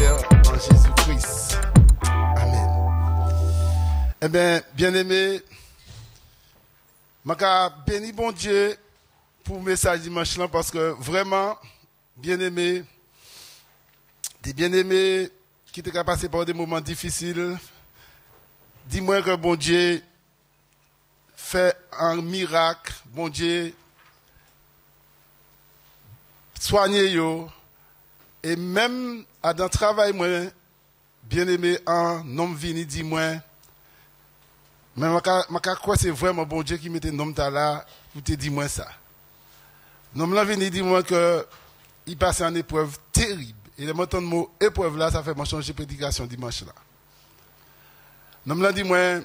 Père en Jésus-Christ. Amen. Eh bien, bien-aimé, je bénis bon Dieu pour le message dimanche là parce que vraiment, bien-aimé, des bien-aimés qui t'ont passé par des moments difficiles, dis-moi que bon Dieu fait un miracle, bon Dieu soigne yo, et même dans le travail, moi, bien-aimé, un homme vini, dis-moi, mais je crois que c'est vraiment bon Dieu qui mettait un homme là pour te dire moi ça. L'homme là vini, dis-moi que il passe une épreuve terrible. Et le montant de mot épreuve là, ça fait moi changer de prédication dimanche là. L'homme là dit moi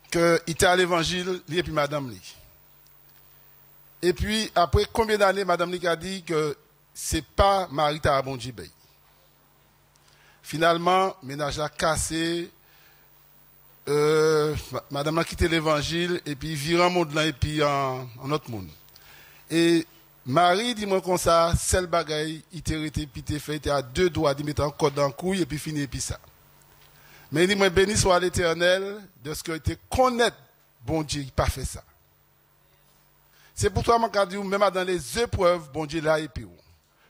qu'il était à l'évangile, lui et puis madame lui. Et puis après combien d'années madame lui a dit que c'est pas Marita à bon Dieu. Finalement, ménage a cassé, madame a quitté l'évangile et puis virant monde là et puis en autre monde. Et Marie dit moi comme ça, celle bagaille, il était arrêté puis il fait à deux doigts, il mettait un code dans le couille et puis fini et puis ça. Mais il dit moi béni soit l'Éternel de ce que tu connais bon Dieu, il pas fait ça. C'est pour toi que je dis même dans les épreuves, bon Dieu là et puis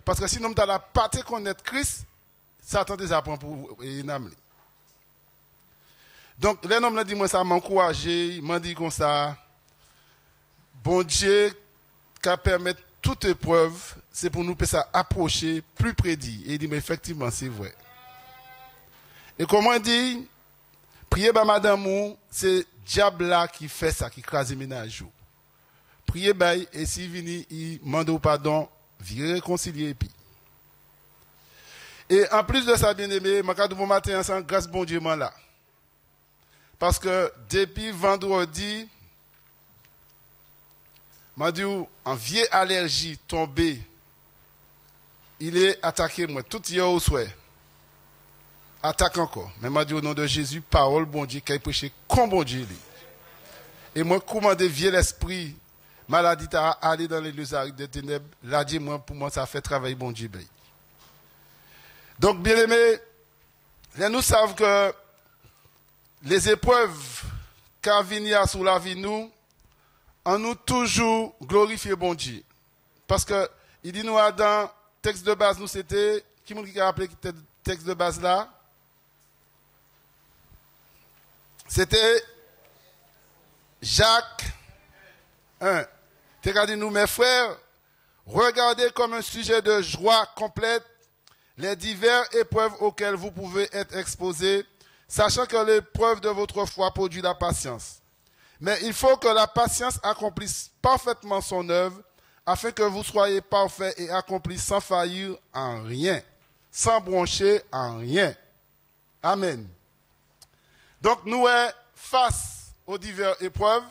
parce que sinon tu n'as pas te connaître Christ, Satan te apprend pour Namli. Donc les hommes dit moi ça m'a encouragé, il m'a dit comme ça bon Dieu qui permet toute épreuve, c'est pour nous ça approcher plus prédit. Et il dit, mais effectivement, c'est vrai. Et comment il dit, priez par madame ou, c'est diable là qui fait ça, qui crase les ménages. Priez par, et s'il vient, il demande pardon, virer réconcilier et puis. Et en plus de ça, bien aimé, je bon matin ensemble, grâce bon Dieu, là. Parce que depuis vendredi, m'a dit, en vieille allergie tombée, il est attaqué, moi, tout hier au souhait. Attaque encore. Mais m'a dit, au nom de Jésus, parole, bon Dieu, qu'il prêché comme bon Dieu. Et moi, commande vieux l'esprit, maladie, à aller dans les lieux arides de ténèbres, là, dit, moi, pour moi, ça fait travailler bon Dieu. Donc, bien aimé, nous savons que les épreuves qu'a venir sur la vie, nous, on nous toujours glorifier bon Dieu. Parce que, il dit nous dans le texte de base, nous c'était, qui m'a rappelé le texte de base là? C'était Jacques 1. Il a dit nous, mes frères, regardez comme un sujet de joie complète les diverses épreuves auxquelles vous pouvez être exposés, sachant que l'épreuve de votre foi produit la patience. Mais il faut que la patience accomplisse parfaitement son œuvre, afin que vous soyez parfaits et accomplis sans faillir en rien, sans broncher en rien. Amen. Donc nous sommes face aux diverses épreuves.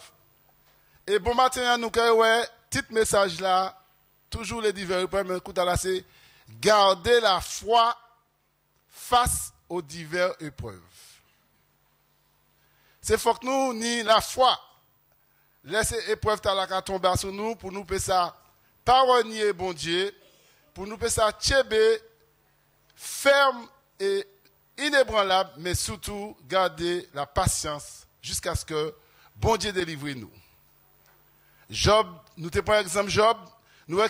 Et bon matin, nous avons petit message là, toujours les diverses épreuves, mais écoute là, c'est garder la foi face aux diverses épreuves. C'est faut que nous ni la foi laisser épreuve talaka tomber sur nous pour nous faire ça pas renier bon Dieu, pour nous faire ça tchébé ferme et inébranlable, mais surtout garder la patience jusqu'à ce que bon Dieu délivre nous. Job, nous te par exemple Job, nous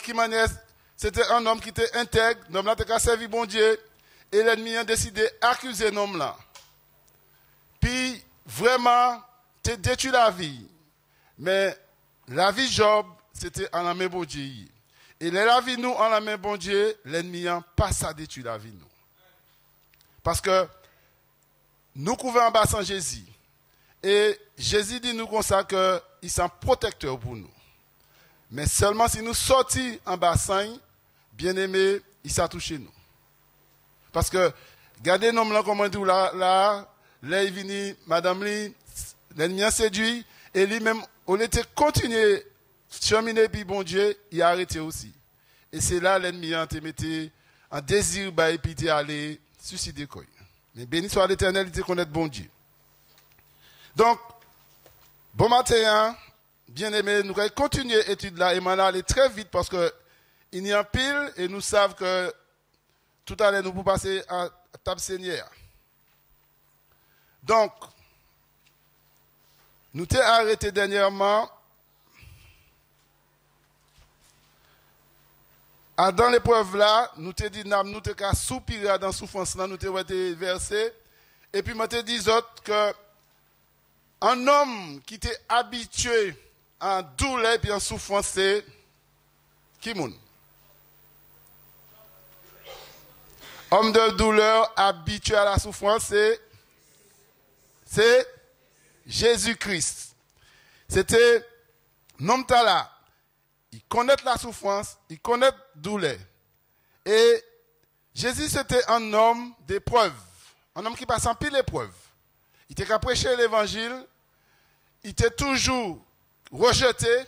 c'était un homme qui était intègre, l'homme là a servi bon Dieu et l'ennemi a décidé d'accuser l'homme là. Puis vraiment, tu détruis la vie. Mais la vie Job, c'était en la main bon Dieu. Et la vie nous, en la main bon Dieu, l'ennemi n'a pas ça détruire la vie nous. Parce que nous couvrons en bas sans Jésus. Et Jésus dit nous comme ça qu'il est un protecteur pour nous. Mais seulement si nous sortons en bas sans, bien aimé, il s'est touché nous. Parce que, regardez nous là, comment dit là, il vient, madame li, l'ennemi a séduit, et lui-même, on était continué, cheminer, puis bon Dieu, il a arrêté aussi. Et c'est là, l'ennemi a été en désir, et puis il est allé suicider. Mais béni soit l'Éternel, il connaît bon Dieu. Donc, bon matin, bien aimé, nous allons continuer l'étude là, et maintenant aller très vite, parce que il y a un pile, et nous savons que tout à l'heure, nous pouvons passer à table Seigneur. Donc, nous t'ai arrêté dernièrement dans l'épreuve là, nous t'ai dit, nous t'ai qu'à soupirer dans la souffrance là, nous t'ai versé. Et puis, moi t'ai dit autres que un homme qui t'est habitué en douleur et en souffrance, c'est qui moun? Homme de douleur habitué à la souffrance, c'est Jésus-Christ. C'était nom là. Il connaît la souffrance, il connaît la douleur. Et Jésus, c'était un homme d'épreuve. Un homme qui passe en pile d'épreuve. Il était qu'à prêcher l'évangile. Il était toujours rejeté.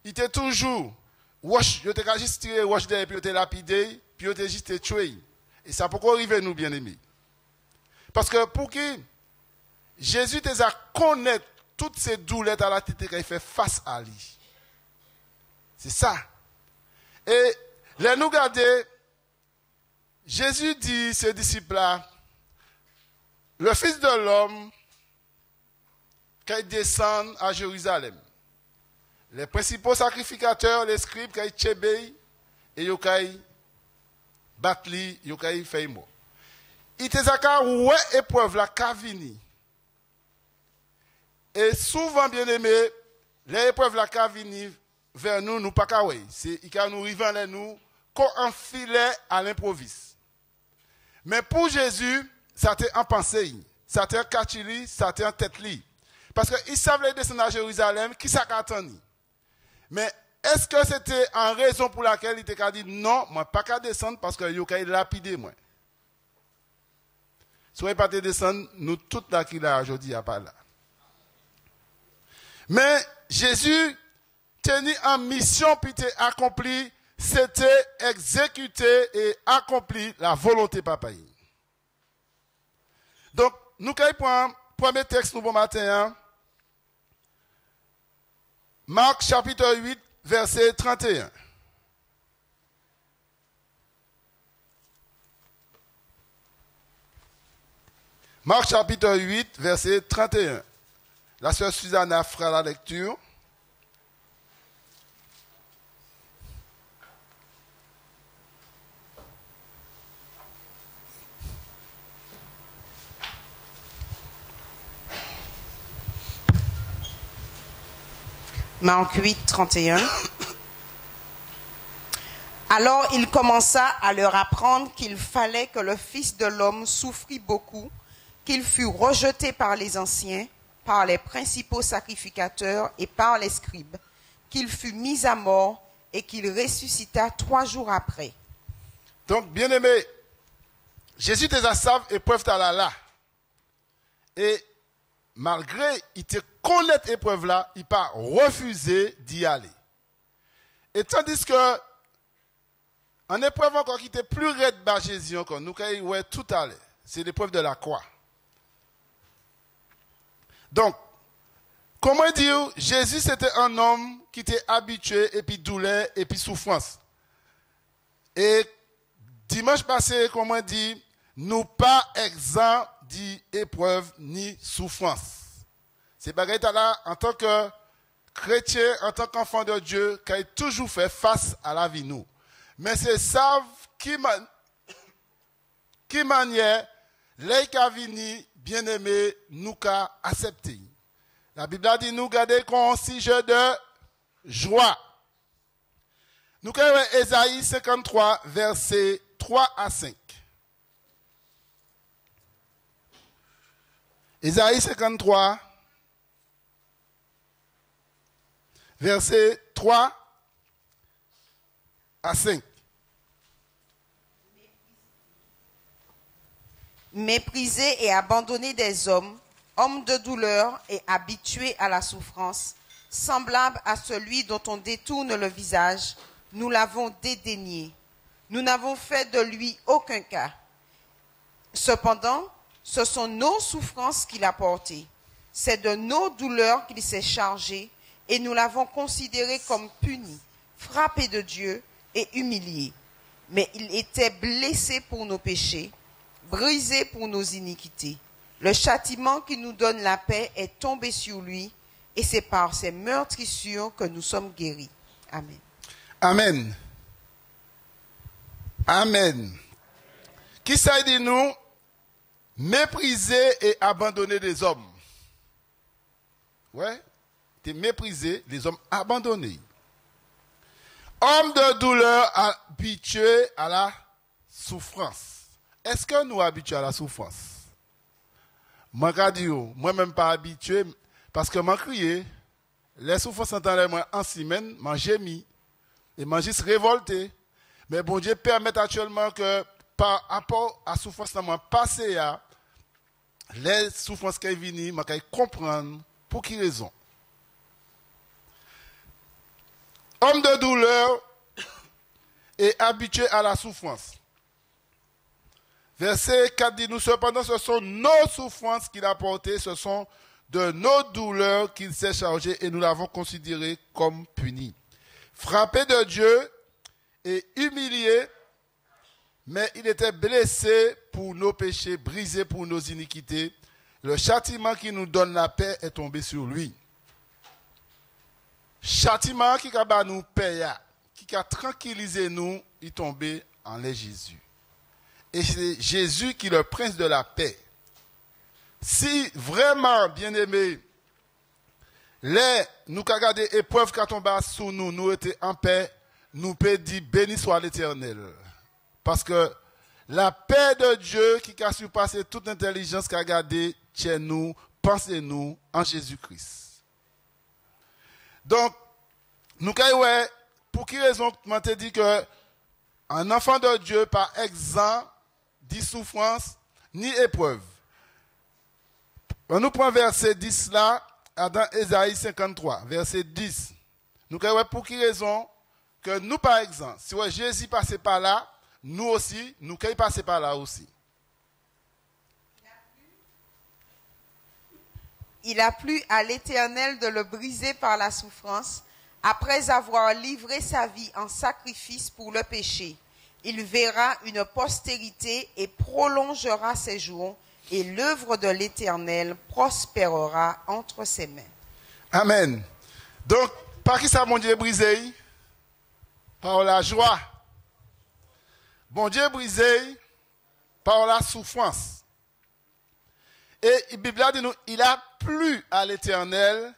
Il était toujours il était qu'à juste tirer roche derrière, puis il était lapidé, puis il était juste tué. Et ça pourquoi arriver nous, bien-aimés. Parce que pour qui Jésus te a connaître toutes ces douleurs à la tête qu'il fait face à lui. C'est ça. Et là, nous regardons, Jésus dit à ses disciples-là, le Fils de l'homme, quand il descend à Jérusalem, les principaux sacrificateurs, les scribes, quand ils tchébé, et ils battent lui, ils fait mort. Il te a ouais épreuve la cavini. Et souvent, bien aimé, les épreuves la cavini vers nous, nous pas kawé. C'est il nous arrive vers nous qu'on enfilait à l'improviste. Mais pour Jésus, ça était en pensée, ça était en kachili, ça était en tête-li. Parce qu'ils savaient descendre à Jérusalem, qui ça qu'attendait. Mais est-ce que c'était en raison pour laquelle il t'a dit non, moi pas qu'à descendre parce que il a lapidé moi. Si vous ne pas descendre, nous toutes là qui là aujourd'hui à pas là. Mais Jésus tenu en mission puis t'es accompli, c'était exécuter et accomplir la volonté papa. Donc nous allons premier texte nous bon matin. Hein? Marc chapitre 8 verset 31. Marc chapitre 8 verset 31. La sœur Susanna fera la lecture. Marc 8, 31. Alors il commença à leur apprendre qu'il fallait que le Fils de l'homme souffrit beaucoup, qu'il fût rejeté par les anciens, par les principaux sacrificateurs et par les scribes, qu'il fût mis à mort et qu'il ressuscita 3 jours après. Donc, bien aimé, Jésus te savent épreuve là. Et malgré il te connaît épreuve là, il pas refusé d'y aller. Et tandis que en épreuve encore qui était plus raide bas Jésus encore, nous ouais tout à l'heure, c'est l'épreuve de la croix. Donc, comment dire, Jésus c'était un homme qui était habitué et puis douleur et puis souffrance. Et dimanche passé, comment dire, nous pas exempts d'épreuve ni souffrance. C'est bagaille là en tant que chrétien, en tant qu'enfant de Dieu, qui a toujours fait face à la vie nous. Mais c'est ça qui manière les cavini bien-aimés nous qu'a accepté. La Bible a dit nous garder qu'on sujet de joie. Nous avons Ésaïe 53 versets 3 à 5. Ésaïe 53 versets 3 à 5. Méprisé et abandonné des hommes, homme de douleur et habitué à la souffrance, semblable à celui dont on détourne le visage, nous l'avons dédaigné. Nous n'avons fait de lui aucun cas. Cependant, ce sont nos souffrances qu'il a portées. C'est de nos douleurs qu'il s'est chargé et nous l'avons considéré comme puni, frappé de Dieu et humilié. Mais il était blessé pour nos péchés, brisé pour nos iniquités. Le châtiment qui nous donne la paix est tombé sur lui, et c'est par ses meurtrissures que nous sommes guéris. Amen. Amen. Amen. Qui ça dit nous? Mépriser et abandonner des hommes. Ouais. T'es méprisé, les hommes abandonnés. Homme de douleur habitué à la souffrance. Est-ce que nous habitués à la souffrance? Moi-même pas habitué, parce que moi crié, les souffrances entendent moi en semaine, moi j'ai mis, et moi juste révolté. Mais bon Dieu permet actuellement que par rapport à la souffrance dans moi passé, les souffrances qui viennent, moi je comprendre pour qui raison. Homme de douleur et habitué à la souffrance. Verset 4 dit, nous cependant, ce sont nos souffrances qu'il a portées, ce sont de nos douleurs qu'il s'est chargé et nous l'avons considéré comme puni. Frappé de Dieu et humilié, mais il était blessé pour nos péchés, brisé pour nos iniquités. Le châtiment qui nous donne la paix est tombé sur lui. Châtiment qui a nous paix, qui a tranquillisé nous, il est tombé en les Jésus. Et c'est Jésus qui est le prince de la paix. Si vraiment, bien aimé, nous avons regardé l'épreuve qui a tombé sur nous, nous étions en paix, nous pouvons dire béni soit l'Éternel. Parce que la paix de Dieu qui a surpassé toute intelligence qui a gardé chez nous, pensez-nous en Jésus-Christ. Donc, nous avons pour quelle raison je te dis que un enfant de Dieu pas exempt de souffrance ni épreuve. On nous prend verset 10 là, dans Ésaïe 53, verset 10. Nous avons pour quelle raison que nous par exemple, si Jésus passait par là, nous aussi, nous pouvons passer par là aussi. Il a plu à l'Éternel de le briser par la souffrance, après avoir livré sa vie en sacrifice pour le péché. Il verra une postérité et prolongera ses jours, et l'œuvre de l'Éternel prospérera entre ses mains. Amen. Donc, par qui ça, mon Dieu, brisé? Par la joie. Bon Dieu brisé par la souffrance. Et la Bible dit nous, il a plu à l'Éternel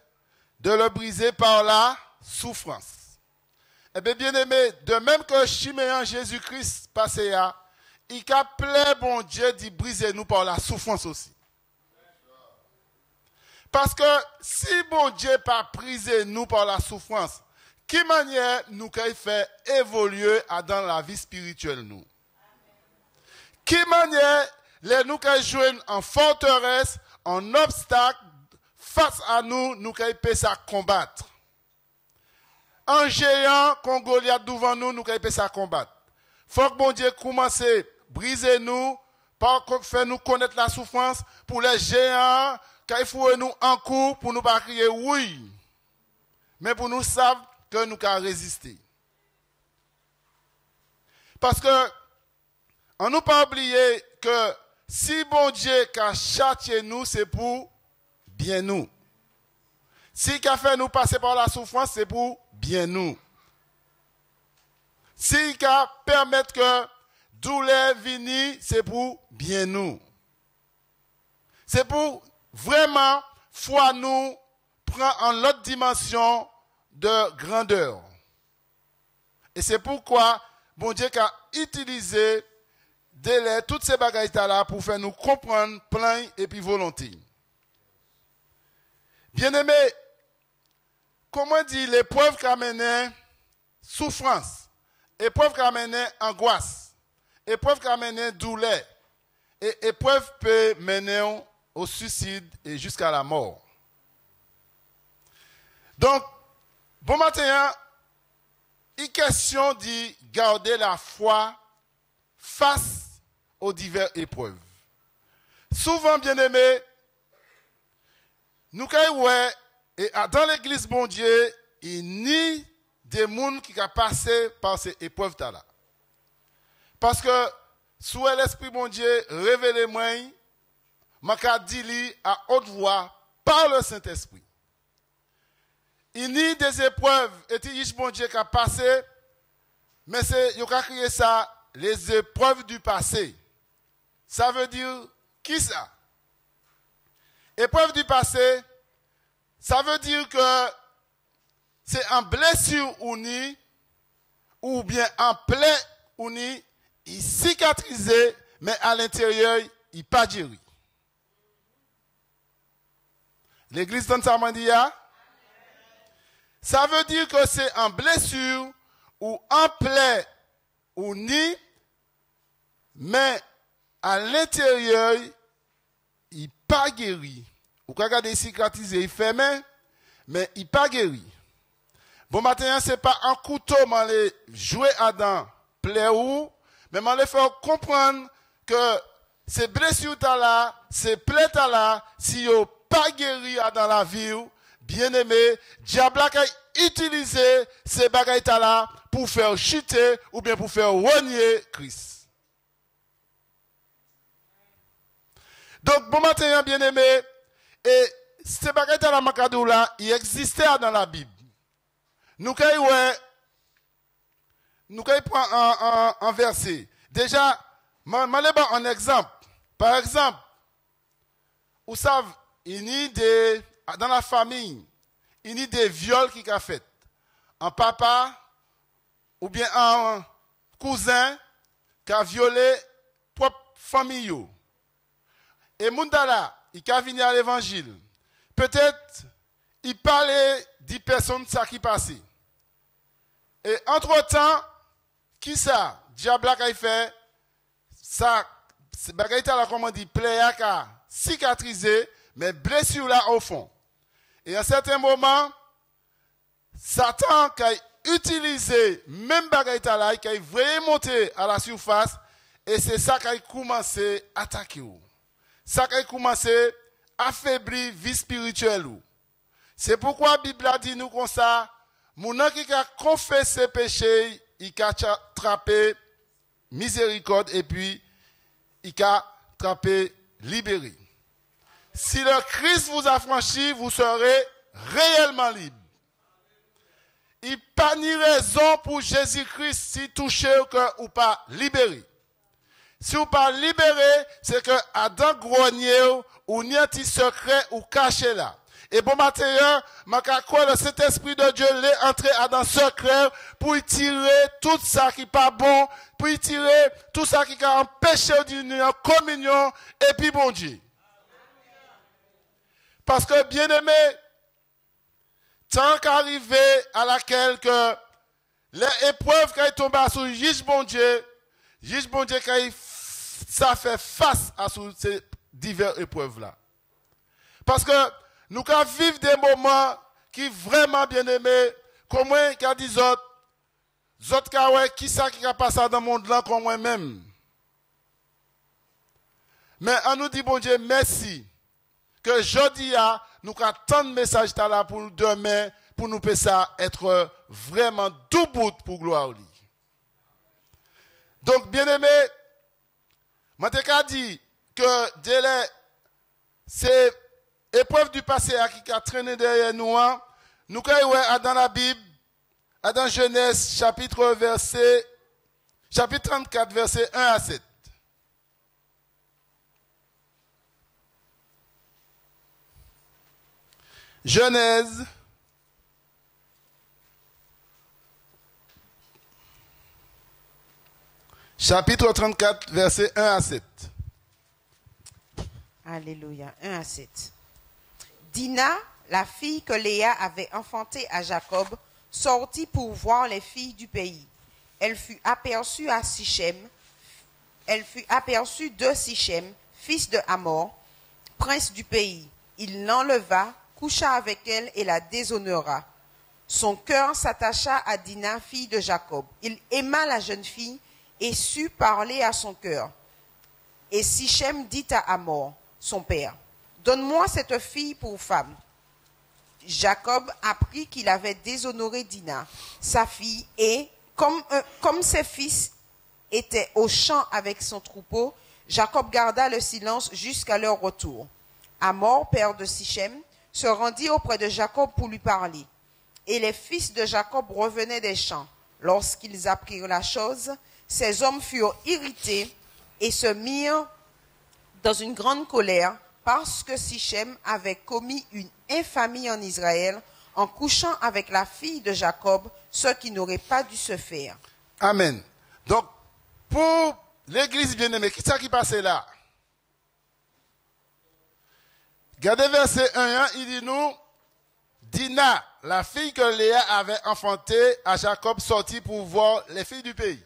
de le briser par la souffrance. Eh bien aimé, de même que Chiméen Jésus-Christ passé à, il a plaît bon Dieu d'y briser nous par la souffrance aussi. Parce que si bon Dieu pas brisé nous par la souffrance, qui manière nous qu'il fait évoluer dans la vie spirituelle nous? Qui manière les nous qu'il joue en forteresse, en obstacle, face à nous, nous qu'il peut ça combattre. Un géant qu'on Goliath devant nous, nous qu'il peut ça combattre. Faut que bon Dieu commence à briser nous, pour faire nous connaître la souffrance, pour les géants, qu'il faut nous en cours, pour nous pas crier oui, mais pour nous savoir que nous pouvons résister. Parce que, on nous pas oublier que si bon Dieu a châtié nous, c'est pour bien nous. Si il a fait nous passer par la souffrance, c'est pour bien nous. Si il a permettre que douleur vienne, c'est pour bien nous. C'est pour vraiment foi nous prend en l'autre dimension de grandeur. Et c'est pourquoi bon Dieu a utilisé toutes ces bagages là pour faire nous comprendre plein et puis volonté. Bien aimé, comment dire l'épreuve qui a mené souffrance, épreuve qui a mené angoisse, épreuve qui a mené douleur, et épreuve peut mener au suicide et jusqu'à la mort. Donc, bon matin, il est question de garder la foi face aux diverses épreuves. Souvent, bien aimé, nous voyons, et dans l'église, bon Dieu, il n'y a des gens qui ont passé par ces épreuves-là. Parce que, sous l'Esprit bon Dieu, révélez-moi, m'a dit à haute voix, par le Saint-Esprit. Il y a des épreuves, et il bon Dieu qui a passé, mais c'est, il a crié ça, les épreuves du passé. Ça veut dire, qui ça? Épreuve du passé, ça veut dire que c'est en blessure ou bien en plaie il cicatrisé, mais à l'intérieur, il pas guéri. L'église de Samandia, ça veut dire que c'est en blessure ou en plaie mais à l'intérieur, il pas guéri. Ou quand regarder cicatrisé, il fermé, mais il pas guéri. Bon matin, c'est pas un couteau, mais les jouer à dans plaie ou, mais on les fait comprendre que ces blessures là, ces plaies là, si yo pas guéri dans la vie, bien aimé, diable a utilisé ces bagailles là pour faire chuter ou bien pour faire renier Christ. Donc bon matin, bien aimé, et ces bagailles là, il existait dans la Bible. Nous pouvons prendre un verset. Déjà, je vais un exemple. Par exemple, vous savez, dans la famille, il y a des viols qui sont faits. Un papa ou bien un cousin qui a violé propre famille. Et Mundala, il a venu à l'évangile. Peut-être, il parlait des personnes qui passaient. Et entre-temps, qui ça? Diable a fait ça, c'est bagaille là comme on dit, plaie a cicatrisé, mais blessure là au fond. Et à un certain moment, Satan qui a utilisé même bagaille là, qui a vraiment monté à la surface, et c'est ça qui a commencé à attaquer. Ça qui a commencé à affaiblir vie spirituelle. C'est pourquoi la Bible a dit nous comme ça, mon qui a confessé péché, il a attrapé miséricorde et puis il a attrapé libéré. Si le Christ vous a franchi, vous serez réellement libre. Il n'y a pas ni raison pour Jésus-Christ si touché ou pas libéré. Si vous pas libéré, c'est que Adam grogné ou n'y a un secret ou caché là. Et bon matin, le Saint-Esprit de Dieu l'est entré dans ce secret pour y tirer tout ça qui n'est pas bon, pour y tirer tout ça qui a empêché d'union, communion, et puis bon Dieu. Parce que, bien aimé, tant qu'arrivé à laquelle que les épreuves qui tombent sur Jésus bon Dieu qui ça fait face à ces diverses épreuves-là. Parce que nous pouvons vivre des moments qui vraiment bien aimés, comme moi qui a dit autres qui ça qui a passé dans le monde là comme moi-même. Mais on nous dit bon Dieu merci que jeudi nous avons tant de messages là pour demain pour nous ça être vraiment debout pour gloire. Donc bien aimé, moi t'ai dit que délai c'est épreuve du passé qui a traîné derrière nous, nous avons dans la Bible, dans Genèse chapitre 34, verset 1 à 7. Genèse chapitre 34, verset 1 à 7. Alléluia, 1 à 7. Dina, la fille que Léa avait enfantée à Jacob, sortit pour voir les filles du pays. Elle fut aperçue de Sichem, fils de Hamor, prince du pays. Il l'enleva, coucha avec elle et la déshonora. Son cœur s'attacha à Dina, fille de Jacob. Il aima la jeune fille et sut parler à son cœur. Et Sichem dit à Hamor, son père, « Donne-moi cette fille pour femme. » Jacob apprit qu'il avait déshonoré Dina, sa fille, et comme ses fils était au champ avec son troupeau, Jacob garda le silence jusqu'à leur retour. Hamor, père de Sichem, se rendit auprès de Jacob pour lui parler. Et les fils de Jacob revenaient des champs. Lorsqu'ils apprirent la chose, ces hommes furent irrités et se mirent dans une grande colère parce que Sichem avait commis une infamie en Israël en couchant avec la fille de Jacob, ce qui n'aurait pas dû se faire. Amen. Donc, pour l'église bien-aimée, qu'est-ce qui passait là? Regardez verset 1, il dit nous, Dina, la fille que Léa avait enfantée à Jacob, sortit pour voir les filles du pays.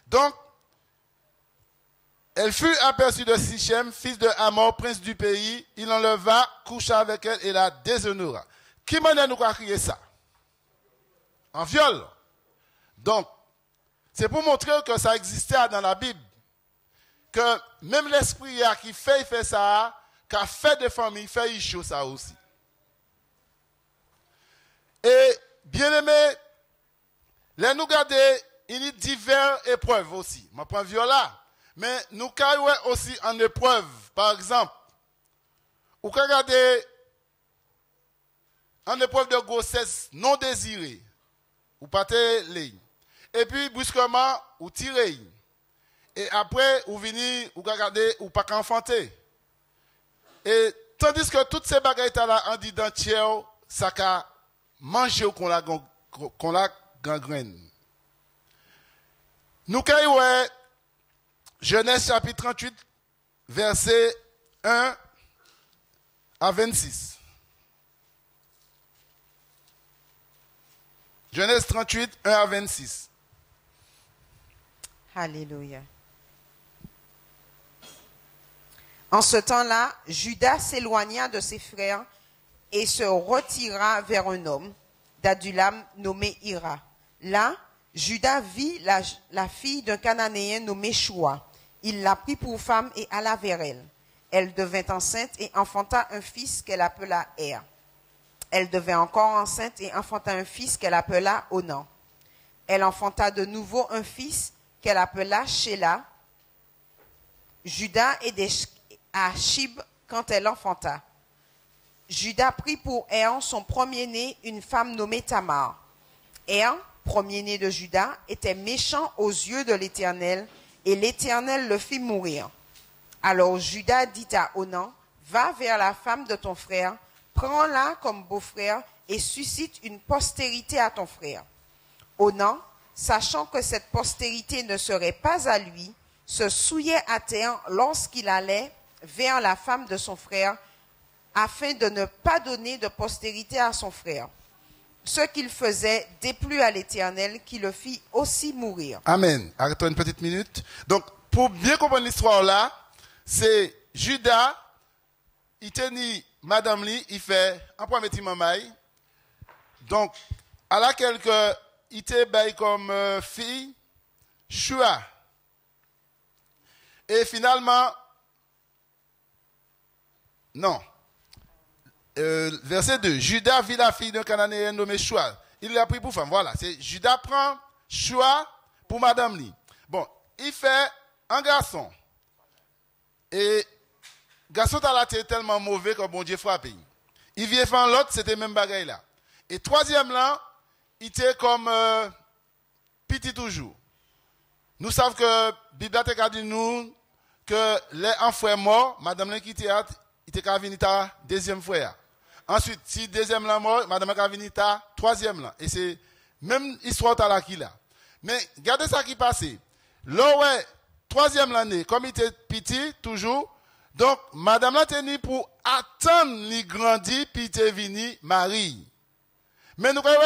Donc, elle fut aperçue de Sichem, fils de Hamor, prince du pays. Il enleva, coucha avec elle et la déshonora. Qui m'a dit nous à crier ça? En viol. Donc, c'est pour montrer que ça existait dans la Bible. Que même l'esprit qui fait ça, qui a fait des familles, fait chaud ça aussi. Et, bien aimé, là nous regardons, il y a diverses épreuves aussi. Je prends viol là. Mais nous avons aussi en épreuve, par exemple, ou quand regardez en épreuve de grossesse non désirée, ou pas les. Et puis, brusquement, ou tirez. Et après, ou venez, ou regardez, ou pas qu'enfanter. Et tandis que toutes ces bagailles là, en dit d'entière, ça a mangé ou qu'on la gangrène. Nous avons Genèse chapitre 38, versets 1 à 26. Genèse 38, 1 à 26. Alléluia. En ce temps-là, Judas s'éloigna de ses frères et se retira vers un homme d'Adulam nommé Hira. Là, Judas vit la fille d'un Cananéen nommé Shua. Il la prit pour femme et alla vers elle. Elle devint enceinte et enfanta un fils qu'elle appela Er. Elle devint encore enceinte et enfanta un fils qu'elle appela Onan. Elle enfanta de nouveau un fils qu'elle appela Shéla. Judas aidait à Shib quand elle enfanta. Judas prit pour Er, son premier-né, une femme nommée Tamar. Er, premier-né de Judas, était méchant aux yeux de l'Éternel, et l'Éternel le fit mourir. Alors Judas dit à Onan, va vers la femme de ton frère, prends-la comme beau-frère et suscite une postérité à ton frère. Onan, sachant que cette postérité ne serait pas à lui, se souillait à terre lorsqu'il allait vers la femme de son frère, afin de ne pas donner de postérité à son frère. Ce qu'il faisait déplut à l'Éternel, qui le fit aussi mourir. Amen. Arrêtons une petite minute. Donc, pour bien comprendre l'histoire là, c'est Judas, il tenait Madame Li, il fait un premier petit mamaï. Donc, à laquelle il était bail comme fille, Shua. Et finalement, non. Verset 2. Judas vit la fille d'un Cananéen nommé Shua. Il l'a pris pour femme. Voilà. C'est Judas prend Shua pour Madame Li. Bon, il fait un garçon. Et garçon à la tête tellement mauvais que bon Dieu frappe. Il vient faire l'autre, c'était même bagaille là. Et troisième là, il était comme petit toujours. Nous savons que Bibliothèque a dit nous que les enfants morts, Madame Li qui était il était qu'à venir ta deuxième frère. Ensuite, si deuxième la mort, Madame qu'à venir ta troisième là. Et c'est même histoire à la qui là. Mais regardez ça qui passait. Là ouais, troisième l'année, comme il était petit toujours, donc Madame l'a tenu pour attendre lui grandir puis il était venu marier. Mais nous voyons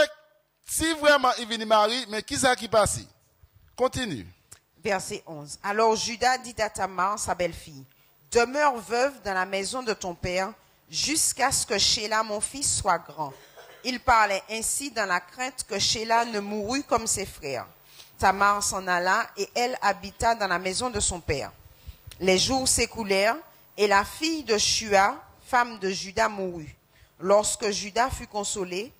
si vraiment il vient marier, mais qui ça qui passait? Continue. Verset 11. Alors Judas dit à Tamar, sa belle-fille, demeure veuve dans la maison de ton père jusqu'à ce que Shéla, mon fils, soit grand. Il parlait ainsi dans la crainte que Shéla ne mourût comme ses frères. Tamar s'en alla et elle habita dans la maison de son père. Les jours s'écoulèrent et la fille de Shua, femme de Judas, mourut. Lorsque Judas fut consolé,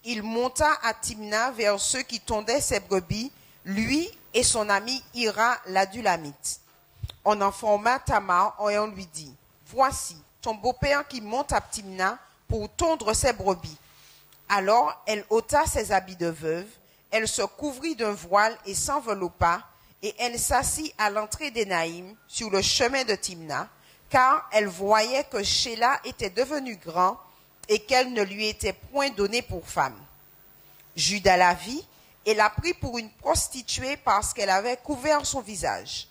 il monta à Timna vers ceux qui tondaient ses brebis, lui et son ami Hira l'Adulamite. On informa Tamar et on lui dit, voici ton beau-père qui monte à Timna pour tondre ses brebis. Alors elle ôta ses habits de veuve, elle se couvrit d'un voile et s'enveloppa, et elle s'assit à l'entrée d'Énaïm sur le chemin de Timna, car elle voyait que Shéla était devenu grand et qu'elle ne lui était point donnée pour femme. Juda la vit et la prit pour une prostituée parce qu'elle avait couvert son visage.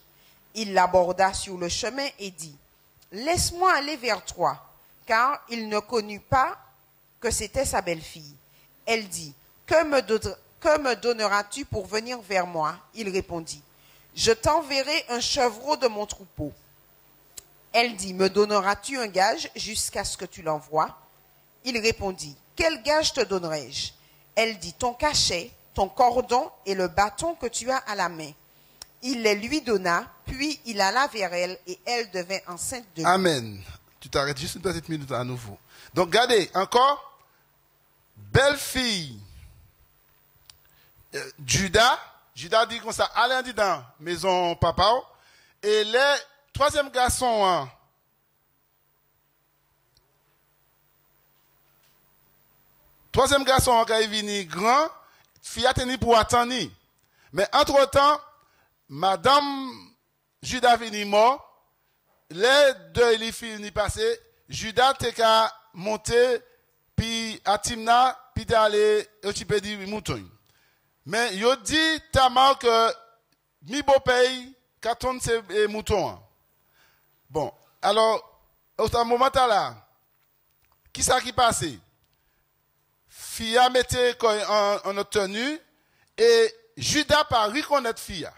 Il l'aborda sur le chemin et dit, « Laisse-moi aller vers toi, car il ne connut pas que c'était sa belle-fille. » Elle dit, « Que me donneras-tu pour venir vers moi ?» Il répondit, « Je t'enverrai un chevreau de mon troupeau. » Elle dit, « Me donneras-tu un gage jusqu'à ce que tu l'envoies ?» Il répondit, « Quel gage te donnerai-je » Elle dit, « Ton cachet, ton cordon et le bâton que tu as à la main. » Il les lui donna, puis il alla vers elle et elle devint enceinte de lui. Amen. Tu t'arrêtes juste une petite minute à nouveau. Donc, regardez, encore, belle fille, Judas dit comme ça, allez dit dans maison papa, et le troisième garçon, quand il venu grand, fille a tenu pour attendre. Mais entre-temps, Madame Judas venu mort, les deux filles passé, Judas t'es qu'à monter, puis à Timna, puis d'aller au Tipédi mouton. Mais il dit Tamar que mi beau pays, qu'attend ces moutons. Bon, alors, au moment là, qui ça qui passé? Fia mettait en tenue et Judas pas reconnaître Fia.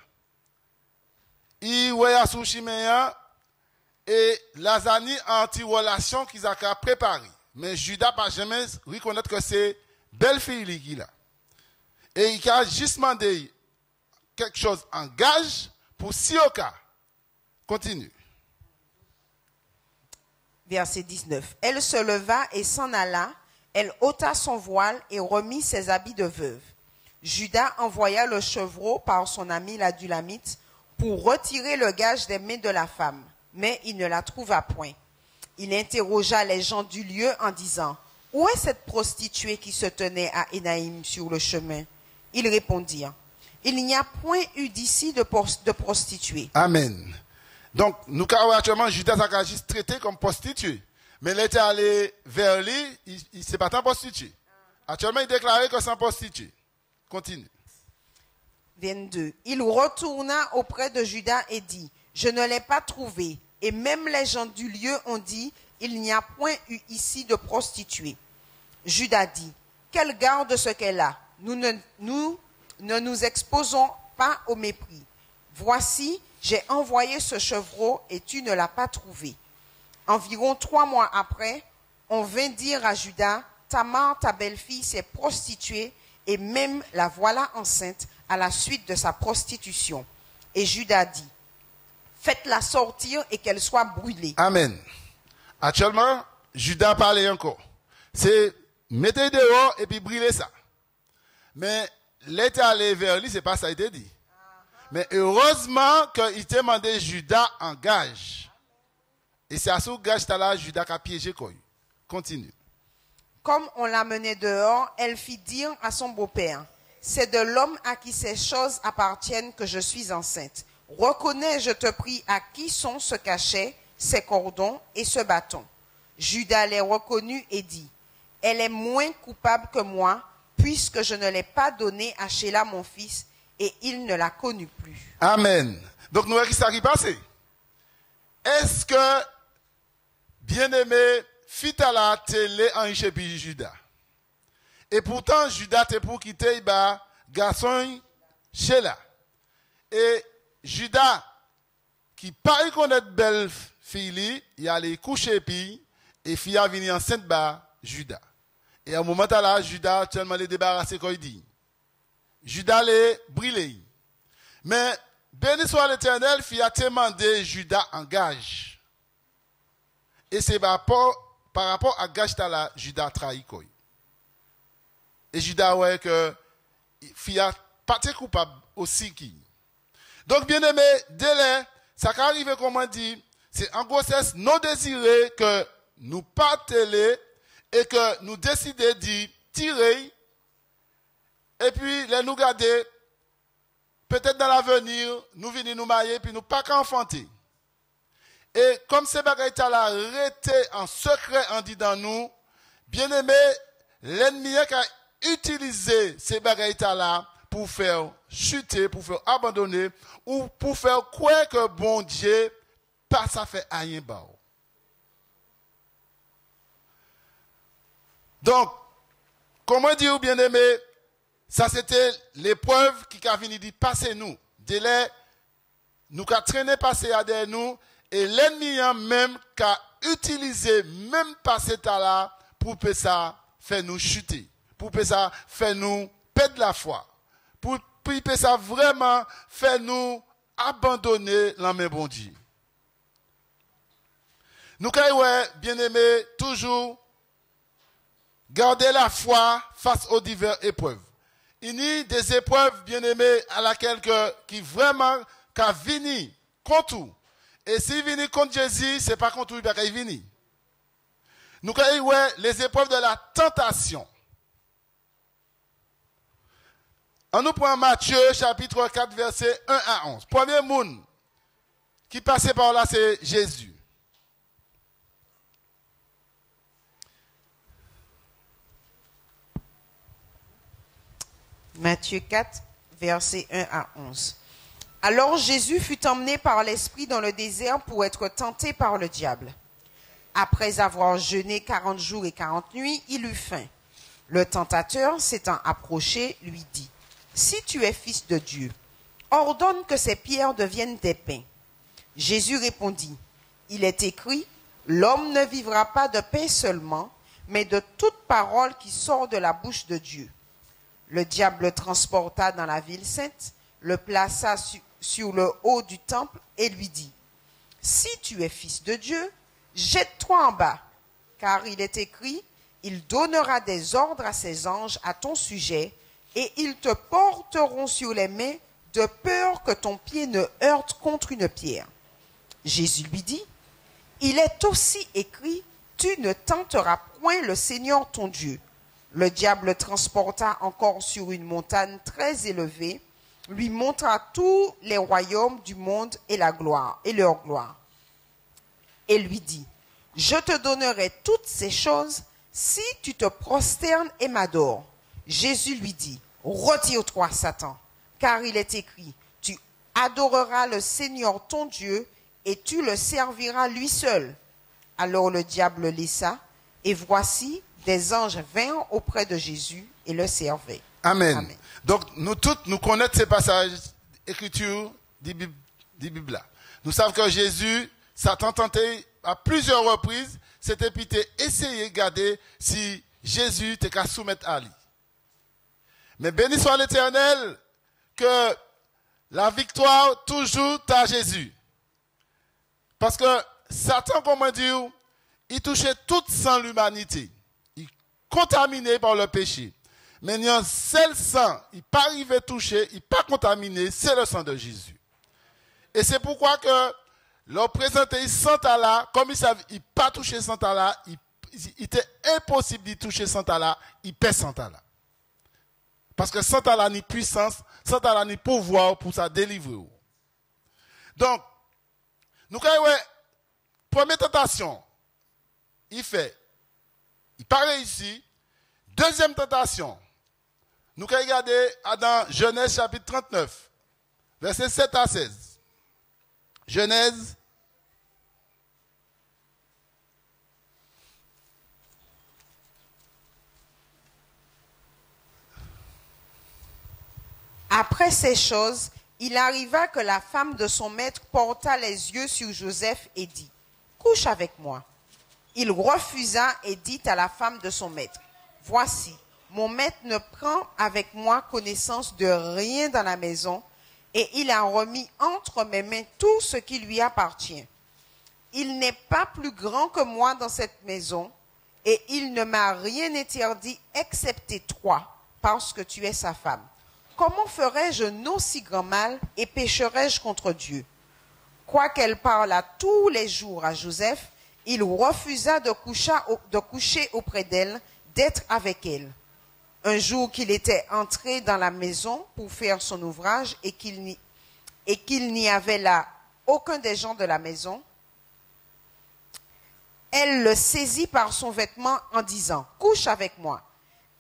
Il voyait sous Chiméa et Lazani anti-relation qu'ils ont préparé. Mais Judas pas jamais reconnaître que c'est belle fille qui là. Et il a juste demandé quelque chose en gage pour Sioka. Continue. Verset 19. Elle se leva et s'en alla. Elle ôta son voile et remit ses habits de veuve. Judas envoya le chevreau par son ami l'Adulamite pour retirer le gage des mains de la femme, mais il ne la trouva point. Il interrogea les gens du lieu en disant, « Où est cette prostituée qui se tenait à Énaïm sur le chemin ?» Ils répondirent, « Il n'y a point eu d'ici de prostituée. » Amen. Donc, nous avons actuellement Judas a juste traité comme prostituée. Mais il était allé vers lui, il ne s'est pas tant prostitué. Actuellement, il déclarait que c'est un prostitué. Continue. 22. Il retourna auprès de Judas et dit, « Je ne l'ai pas trouvée. » Et même les gens du lieu ont dit, « Il n'y a point eu ici de prostituée. » Judas dit, « Qu'elle garde ce qu'elle a. Nous ne nous exposons pas au mépris. Voici, j'ai envoyé ce chevreau et tu ne l'as pas trouvé. » Environ 3 mois après, on vint dire à Judas, « Tamar, ta belle-fille, s'est prostituée et même la voilà enceinte à la suite de sa prostitution. » Et Judas dit, « Faites-la sortir et qu'elle soit brûlée. » Amen. Actuellement, Judas parlait encore. C'est mettez dehors et puis brûlez ça. Mais l'état allé vers lui, c'est pas ça qu'il a dit. Mais heureusement qu'il t'a demandé Judas en gage. Et c'est à ce gage là Judas a piégé quoi. Continue. Comme on l'a menée dehors, elle fit dire à son beau-père, « C'est de l'homme à qui ces choses appartiennent que je suis enceinte. Reconnais, je te prie, à qui sont ce cachet, ces cordons et ce bâton. » Judas les reconnut et dit, « Elle est moins coupable que moi, puisque je ne l'ai pas donnée à Shéla mon fils, et il ne la connut plus. » Amen. Donc nous, qu'est-ce qui passe? Est-ce que, bien-aimé, fit à la télé en Égypte Judas? Et pourtant, Judas était pour quitter le garçon Shéla. Et Judas, qui pas connaître belle fille, il allait coucher puis et fille a venu enceinte Judas. Et à un moment là, Judas tellement les débarrassé quand il dit. Judas les brûlé. Mais béni soit l'Éternel, fille a demandé Judas en gage. Et c'est par rapport à gage là, Judas trahi quoi. Et Judas ouais que fille a pas été coupable aussi qui. Donc, bien aimé, délai, ça qui arrive, comme on dit, c'est en grossesse non désirée que nous pas télé et que nous décidons d'y tirer et puis les nous garder. Peut-être dans l'avenir, nous venons nous marier puis nous pas qu'enfanter. Et comme ces bagailles là arrêté en secret en dit dans nous, bien aimé, l'ennemi a utilisé ces bagailles là pour faire chuter, pour faire abandonner ou pour faire croire que bon Dieu pas ça fait rien bas. Donc, comment dire bien aimé, ça c'était l'épreuve qui a fini de passer nous. Délai, nous a traîné passer derrière nous et l'ennemi même qui a utilisé même passer là pour que ça fait nous chuter, pour que ça fait nous perdre la foi, pour que ça vraiment fait nous abandonner la main bon Dieu. Nous avons bien aimé toujours garder la foi face aux diverses épreuves. Il y a des épreuves bien aimées à laquelle qui vraiment qu'a vini contre tout. Et s'il vient contre Jésus, c'est pas contre lui qu'il vient. Nous avons les épreuves de la tentation. On nous prend Matthieu chapitre 4 verset 1 à 11. Premier monde qui passait par là c'est Jésus. Matthieu 4, versets 1 à 11. Alors Jésus fut emmené par l'Esprit dans le désert pour être tenté par le diable. Après avoir jeûné 40 jours et 40 nuits, il eut faim. Le tentateur, s'étant approché, lui dit, « Si tu es fils de Dieu, ordonne que ces pierres deviennent des pains. » Jésus répondit, « Il est écrit, l'homme ne vivra pas de pain seulement, mais de toute parole qui sort de la bouche de Dieu. » Le diable le transporta dans la ville sainte, le plaça sur le haut du temple et lui dit, « Si tu es fils de Dieu, jette-toi en bas, car il est écrit, il donnera des ordres à ses anges à ton sujet, et ils te porteront sur les mains de peur que ton pied ne heurte contre une pierre. » Jésus lui dit, « Il est aussi écrit, tu ne tenteras point le Seigneur ton Dieu. » Le diable le transporta encore sur une montagne très élevée, lui montra tous les royaumes du monde et leur gloire, et lui dit, « Je te donnerai toutes ces choses si tu te prosternes et m'adores. » Jésus lui dit, « Retire-toi, Satan, car il est écrit, tu adoreras le Seigneur ton Dieu et tu le serviras lui seul. » Alors le diable le laissa, et voici, des anges vinrent auprès de Jésus et le servaient. Amen. Amen. Donc, nous tous, nous connaissons ces passages d'écriture du Bible. Nous savons que Jésus, Satan tenté à plusieurs reprises, c'était puis essayer de garder si Jésus était qu'à soumettre à lui. Mais béni soit l'Éternel, que la victoire toujours à Jésus. Parce que Satan, comment dire, il touchait toute sans l'humanité. Contaminé par le péché. Mais il y a un seul sang, il n'est pas arrivé toucher, il n'est pas contaminé, c'est le sang de Jésus. Et c'est pourquoi que leur présenter Santala, comme ils savent, il n'a pas touché Santala, il était impossible de toucher Santala, il pèse Santala. Parce que Santala n'a ni puissance, Santala n'a ni pouvoir pour sa délivrer. Donc, nous avons première tentation, il pas réussi. Deuxième tentation. Nous allons regarder dans Genèse chapitre 39, versets 7 à 16. Genèse. Après ces choses, il arriva que la femme de son maître porta les yeux sur Joseph et dit, « Couche avec moi. » Il refusa et dit à la femme de son maître, « Voici, mon maître ne prend avec moi connaissance de rien dans la maison, et il a remis entre mes mains tout ce qui lui appartient. Il n'est pas plus grand que moi dans cette maison, et il ne m'a rien interdit excepté toi, parce que tu es sa femme. comment ferais-je un aussi grand mal et pécherais-je contre Dieu? Quoiqu'elle parlât tous les jours à Joseph, il refusa de coucher auprès d'elle, d'être avec elle. Un jour qu'il était entré dans la maison pour faire son ouvrage et qu'il n'y avait là aucun des gens de la maison, elle le saisit par son vêtement en disant « Couche avec moi ».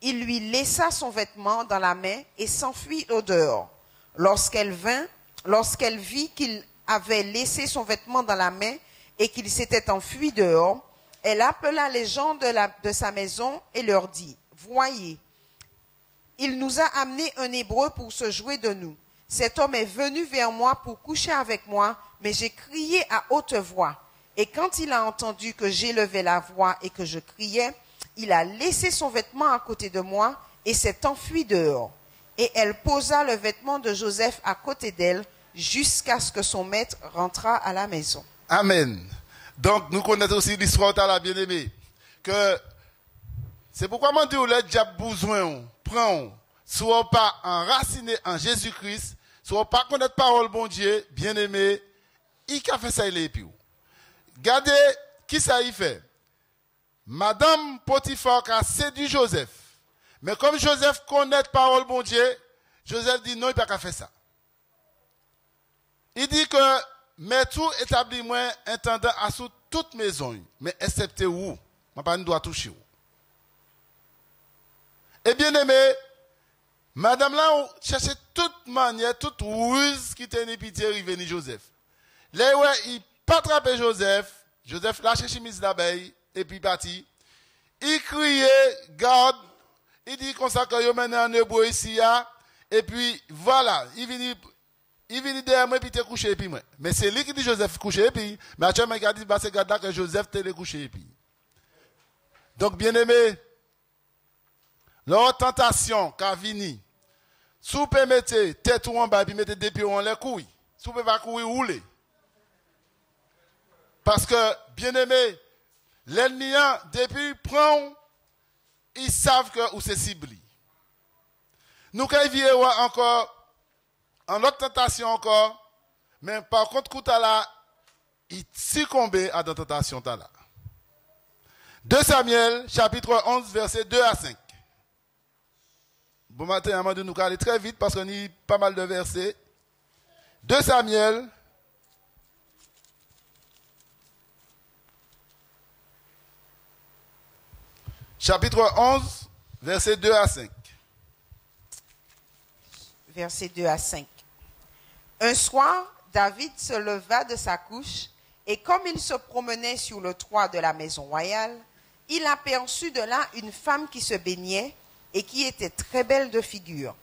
Il lui laissa son vêtement dans la main et s'enfuit au dehors. Lorsqu'elle vit qu'il avait laissé son vêtement dans la main et qu'il s'était enfui dehors, elle appela les gens de sa maison et leur dit « Voyez, il nous a amené un Hébreu pour se jouer de nous. Cet homme est venu vers moi pour coucher avec moi, mais j'ai crié à haute voix. Et quand il a entendu que j'élevais la voix et que je criais, il a laissé son vêtement à côté de moi et s'est enfui dehors. Et elle posa le vêtement de Joseph à côté d'elle jusqu'à ce que son maître rentrât à la maison. » Amen. Donc, nous connaissons aussi l'histoire de la bien-aimée. Que c'est pourquoi on dit que le diable besoin, prend, soit pas enraciné en Jésus-Christ, soit pas connaître parole bon Dieu, bien-aimé, il a fait ça, il est puis. Regardez, qui ça y fait? Madame Potiphar a séduit Joseph. Mais comme Joseph connaît parole bon Dieu, Joseph dit non, il n'a pas faire ça. Il dit que, mais tout établit moi intendant à sous toute maison, mais excepté où? Je ne dois pas toucher où. Et bien aimé, madame là, cherchait toute manière, toute ruse qui tenait pitié arriver ni Joseph. Là, ouais, il pas attrapé Joseph. Joseph lâche chemise d'abeille, et puis parti. Il criait, garde, il dit comme ça que yo maintenant en hébreu ici, et puis voilà, il vient derrière moi, et puis il couché, et puis moi. Mais c'est lui qui dit Joseph couché, et puis, mais actuellement, il a dit, bah, c'est là que Joseph t'est couché, et puis. Donc, bien aimé, leur tentation, qu'a vini, si vous pouvez mettre tête ou en bas, puis mettre des pieds en les couilles, si vous pouvez pas courir, rouler. Parce que, bien aimé, l'ennemi, depuis, prend, ils savent que où c'est ciblé. Nous, quand il encore, en autre tentation encore, mais par contre, Koutala, il succombe à la tentation. 2 Samuel, chapitre 11, versets 2 à 5. Bon matin, Amadou, nous allons aller très vite parce qu'on a pas mal de versets. 2 Samuel, chapitre 11, versets 2 à 5. Versets 2 à 5. Un soir, David se leva de sa couche, et comme il se promenait sur le toit de la maison royale, il aperçut de là une femme qui se baignait et qui était très belle de figure.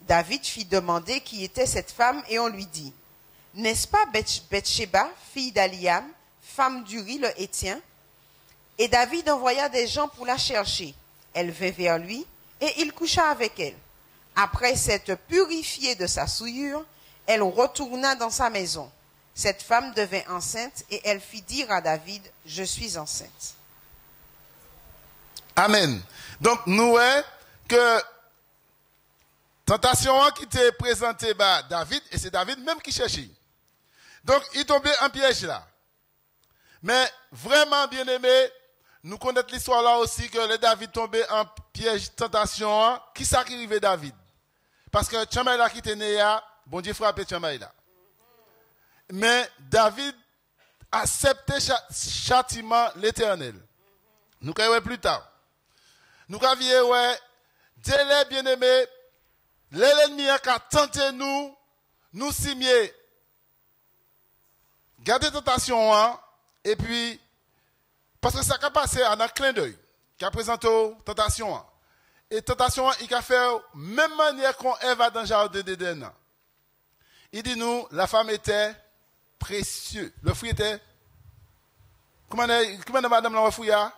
David fit demander qui était cette femme, et on lui dit, « N'est-ce pas Bathsheba, fille d'Aliam, femme d'Uri le Héthien ?» Et David envoya des gens pour la chercher. Elle vint vers lui, et il coucha avec elle. Après s'être purifiée de sa souillure, elle retourna dans sa maison. Cette femme devint enceinte, et elle fit dire à David, « Je suis enceinte. » Amen. Donc, nous, que tentation qui était présentée par David, et c'est David même qui cherchait. Donc, il tombait en piège là. Mais, vraiment, bien aimé, nous connaissons l'histoire là aussi que le David tombait en piège tentation. Qui ça qui arrivait David? Parce que Tchamaïla qui était né, bon Dieu frappait Tchamaïla. Mais David acceptait châtiment l'éternel. Nous allons plus tard. Nous allons voir, délai bien aimé, l'ennemi a tenté nous simier. Gardez tentation, et puis, parce que ça a passé en un clin d'œil, qui a présenté tentation. Et tentation, il a fait même manière qu'on Ève dans le jardin d'Éden. Il dit nous, la femme était précieuse. Le fruit était. Comment madame la fruit a?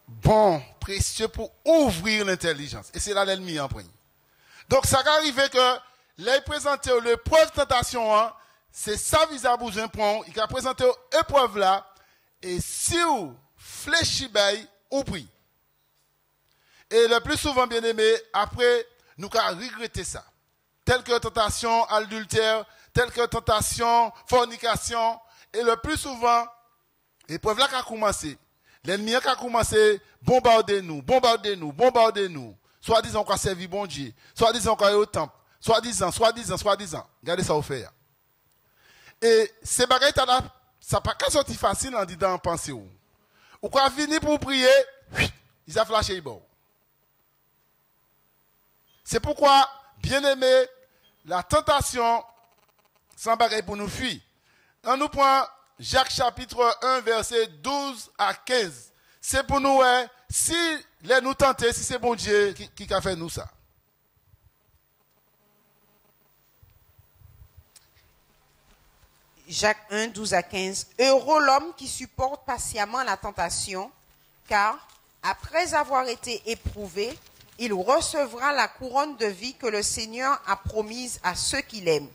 Bon, précieux pour ouvrir l'intelligence. Et c'est là l'ennemi en premier. Donc, ça arrive que les présenter l'épreuve tentation, c'est ça vis à besoin point. Il a présenté l'épreuve là. Et si vous fléchissez, ou prie. Et le plus souvent, bien aimé, après, nous avons regretté ça. Telle que tentation adultère, telle que tentation fornication. Et le plus souvent, l'épreuve là qui a commencé. L'ennemi a commencé à bombarder nous. Soit disant qu'on a servi bon Dieu. Soit disant qu'on est au temple. Soit disant. Regardez ça au fait. Et ces bagages, ça n'a pas qu'à sortir facile en disant penser. Ou quand venir pour prier, ils ont flashé. C'est pourquoi, bien aimé, la tentation, sans bagaille pour nous fuir. On nous prend Jacques chapitre 1, verset 12 à 15. C'est pour nous, si les nous tenter, si c'est bon Dieu qui a fait nous ça. Jacques 1, 12 à 15. Heureux l'homme qui supporte patiemment la tentation, car après avoir été éprouvé, il recevra la couronne de vie que le Seigneur a promise à ceux qui l'aiment.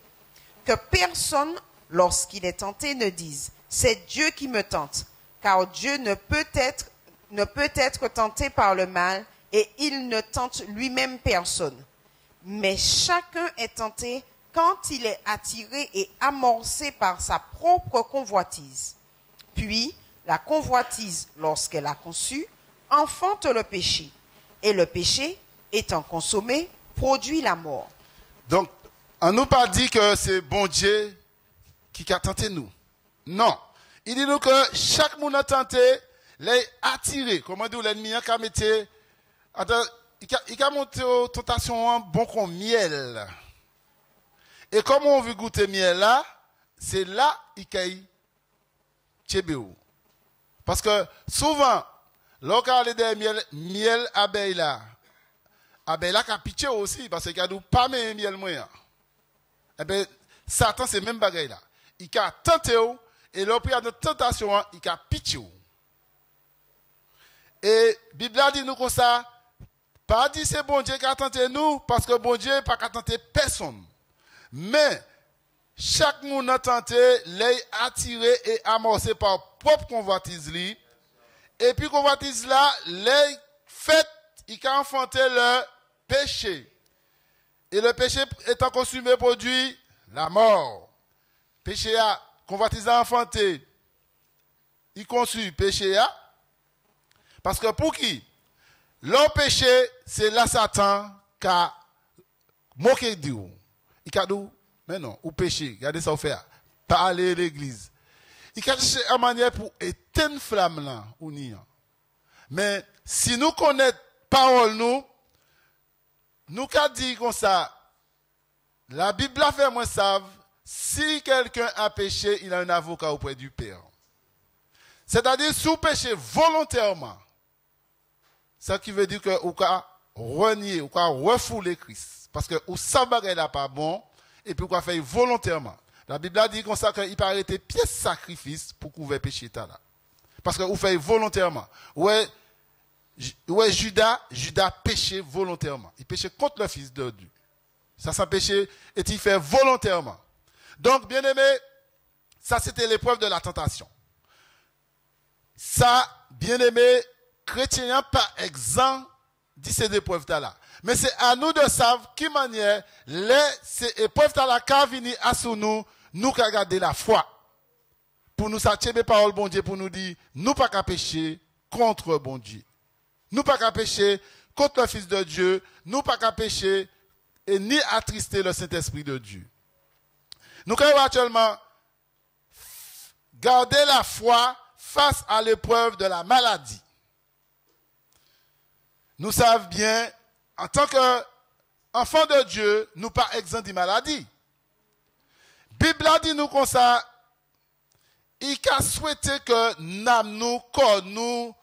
Que personne, lorsqu'il est tenté, ne dise « C'est Dieu qui me tente », car Dieu ne peut être tenté par le mal et il ne tente lui-même personne. Mais chacun est tenté quand il est attiré et amorcé par sa propre convoitise. Puis, la convoitise, lorsqu'elle a conçu, enfante le péché. Et le péché, étant consommé, produit la mort. Donc, on nous pas dit que c'est bon Dieu qui a tenté nous. Non. Il dit nous que chaque monde a tenté, les attiré. Comment dire, l'ennemi a mis, il a monté aux tentations bon comme miel. Et comme on veut goûter miel là, c'est là qu'il y a tchébéou. Parce que souvent, lorsqu'on a des miel abeille là a pitié aussi, parce qu'il y a pas même miel moyen. Eh bien, Satan, c'est même bagaille là. Il a tenté, et lorsqu'il y a de tentation, il a pitié. Et la Bible dit nous comme ça, pas dit c'est bon Dieu qui a tenté nous, parce que bon Dieu n'a pas tenté personne. Mais, chaque monde a tenté, l'œil attiré et amorcé par propre convoitise. Et puis, convoitise là, l'œil fait, il a enfanté le péché. Et le péché étant consumé produit la mort. Péché a, convoitise a enfanté, il conçut péché a. Parce que pour qui? Le péché, c'est la Satan qui a moqué Dieu. Il a dit, mais non, ou péché, regardez ça, vous fait, pas aller à l'église. Il a cherché une manière pour éteindre la flamme là, ou niant. Mais si nous connaissons parole, nous qu'a dit comme ça, la Bible a fait moi savent, si quelqu'un a péché, il a un avocat auprès du Père. C'est-à-dire, sous péché volontairement, ça qui veut dire que ou qu'a renier, ou qu'a refouler Christ. Parce que ou ça bagay là pas bon, et puis ou qu'a fait volontairement. La Bible a dit comme ça qu'il peut arrêter pièce sacrifice pour couvrir péché là. Parce que ou fait volontairement. Ouais, Judas péché volontairement. Il péchait contre le Fils de Dieu. Ça s'est péché et il fait volontairement. Donc, bien aimé, ça c'était l'épreuve de la tentation. Ça, bien aimé, chrétien pas exempt de ces épreuves là. Mais c'est à nous de savoir qui manière ces épreuves là qui viennent à nous qu'à garder la foi. Pour nous s'attirer les paroles bon Dieu, pour nous dire, nous pas qu'à pécher contre bon Dieu. Nous pas qu'à pécher contre le Fils de Dieu. Nous pas qu'à pécher et ni attrister le Saint-Esprit de Dieu. Nous pouvons actuellement garder la foi face à l'épreuve de la maladie. Nous savons bien, en tant qu'enfants de Dieu, nous pas exempts de maladie. Bible a dit nous comme ça, il a souhaité que nous, corps nous,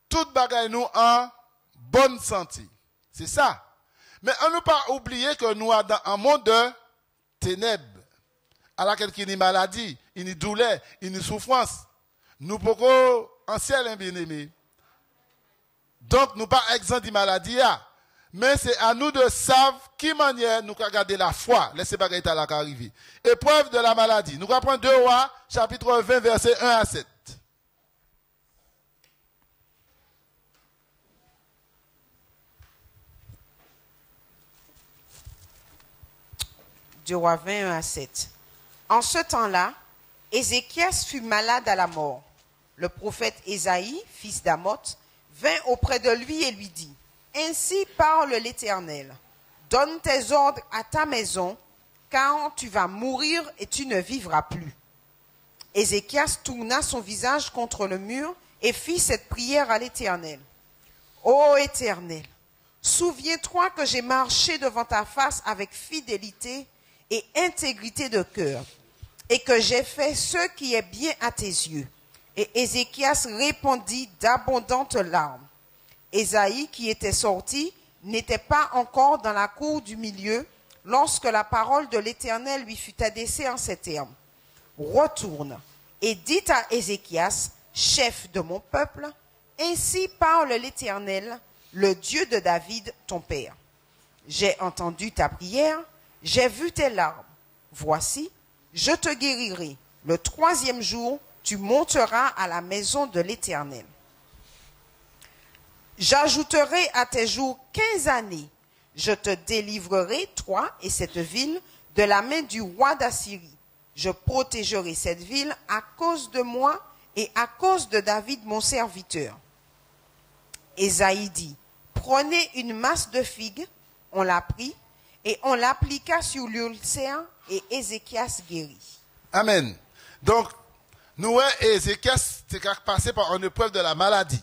toute bagaille nous en bonne santé. C'est ça. Mais on ne pas oublier que nous sommes dans un monde de ténèbres. À laquelle il y a une maladie, une douleur, une souffrance. Nous pouvons en ciel bien aimé. Donc nous pas exempts de maladie. Mais c'est à nous de savoir qui manière nous garder la foi. Laissez pas la arriver. Épreuve de la maladie. Nous apprenons 2 Rois, chapitre 20, verset 1 à 7. 2 Rois 21 à 7. En ce temps-là, Ézéchias fut malade à la mort. Le prophète Ésaïe, fils d'Amoth, vint auprès de lui et lui dit, « Ainsi parle l'Éternel, donne tes ordres à ta maison, car tu vas mourir et tu ne vivras plus. » Ézéchias tourna son visage contre le mur et fit cette prière à l'Éternel. « Ô Éternel, souviens-toi que j'ai marché devant ta face avec fidélité et intégrité de cœur, et que j'ai fait ce qui est bien à tes yeux. » Et Ézéchias répondit d'abondantes larmes. Ésaïe, qui était sorti, n'était pas encore dans la cour du milieu lorsque la parole de l'Éternel lui fut adressée en ces termes. « Retourne et dis à Ézéchias, chef de mon peuple, ainsi parle l'Éternel, le Dieu de David, ton père. J'ai entendu ta prière, j'ai vu tes larmes. Voici, je te guérirai. Le 3e jour, tu monteras à la maison de l'Éternel. J'ajouterai à tes jours 15 années. Je te délivrerai, toi et cette ville, de la main du roi d'Assyrie. Je protégerai cette ville à cause de moi et à cause de David, mon serviteur. » Ésaïe dit, « Prenez une masse de figues. » On la prit et on l'appliqua sur l'ulcère et Ézéchias guérit. Amen. Donc, nous, Ézéchias, c'est passé par une épreuve de la maladie.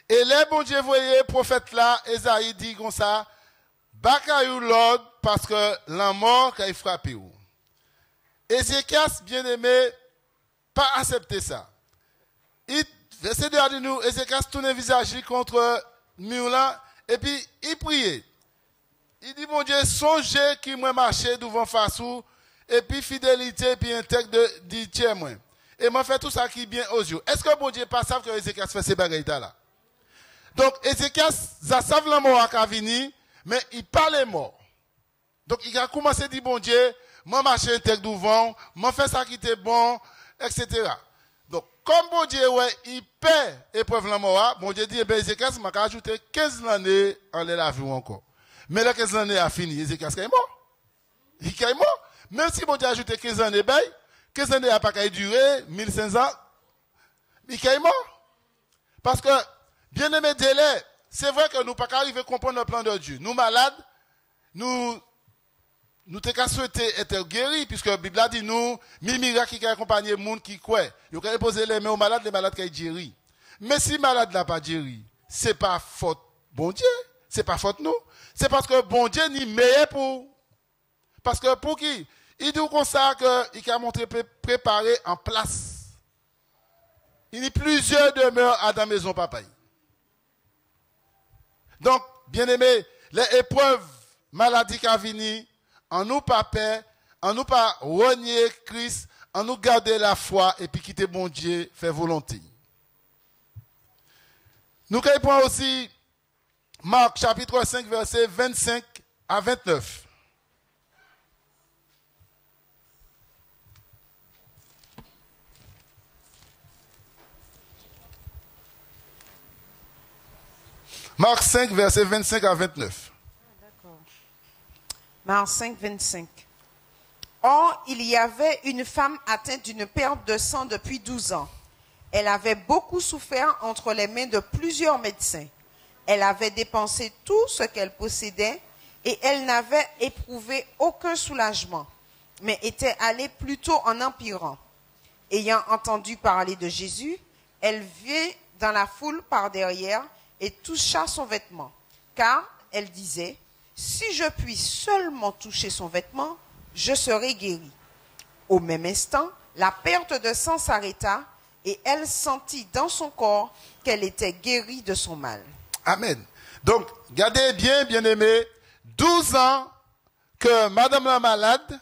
Et les bon Dieu, voyez, prophète là, Ésaïe dit comme ça, Bakayou l'ordre parce que la mort qu'il frappé ou. Ézéchias, bien aimé, pas accepté ça. Verset 2 dit nous, Ézéchias tourne le visage contre mur là, et puis il priait. Il dit, mon Dieu, songez qui m'a marché devant Fassou, et puis fidélité, puis intègre de tiers moi. Et m'a fait tout ça qui est bien aux yeux. Est-ce que bon Dieu pas savent que Ézéchias fait ces bagailles là? Donc, Ézéchias, ça savent la mort à venir, mais il parle mort. Donc, il a commencé à dire, bon Dieu, m'a marché intègre devant, m'a fait ça qui était bon, etc. Donc, comme bon Dieu, ouais, il paie épreuve la mort, bon Dieu dit, eh bien, Ézéchias m'a ajouté 15 années en la vie encore. Mais la 15 années a fini, Ézéchias est mort. Il est mort. Même si bon Dieu a ajouté 15 années, 15 années n'a pas duré, 1500 ans, il est mort. Parce que, bien aimé délai, c'est vrai que nous ne pouvons pas arriver à comprendre le plan de Dieu. Nous malades, nous t'es souhaité être guéris, puisque la Bible a dit nous, miracle qui accompagne le monde qui croit. Vous pouvez poser les mains aux malades, les malades qui guéris. Mais si le malade n'a pas guéri, ce n'est pas faute bon Dieu, ce n'est pas faute nous. C'est parce que bon Dieu n'est meilleur pour. Parce que pour qui? Il dit comme ça qu'il a montré préparé en place. Il y a plusieurs demeures à la maison papa. Donc, bien aimé, les épreuves, maladies qui viennent, en nous pas paix, en nous pas renier Christ, en nous garder la foi et puis quitter bon Dieu, faire volonté. Nous prenons aussi Marc chapitre 5, versets 25 à 29. Marc 5, versets 25 à 29. D'accord. Marc 5, 25. Or, il y avait une femme atteinte d'une perte de sang depuis 12 ans. Elle avait beaucoup souffert entre les mains de plusieurs médecins. Elle avait dépensé tout ce qu'elle possédait et elle n'avait éprouvé aucun soulagement, mais était allée plutôt en empirant. Ayant entendu parler de Jésus, elle vient dans la foule par derrière et toucha son vêtement, car elle disait, « Si je puis seulement toucher son vêtement, je serai guérie. » Au même instant, la perte de sang s'arrêta et elle sentit dans son corps qu'elle était guérie de son mal. Amen. Donc, regardez bien, bien-aimés, 12 ans que madame la malade,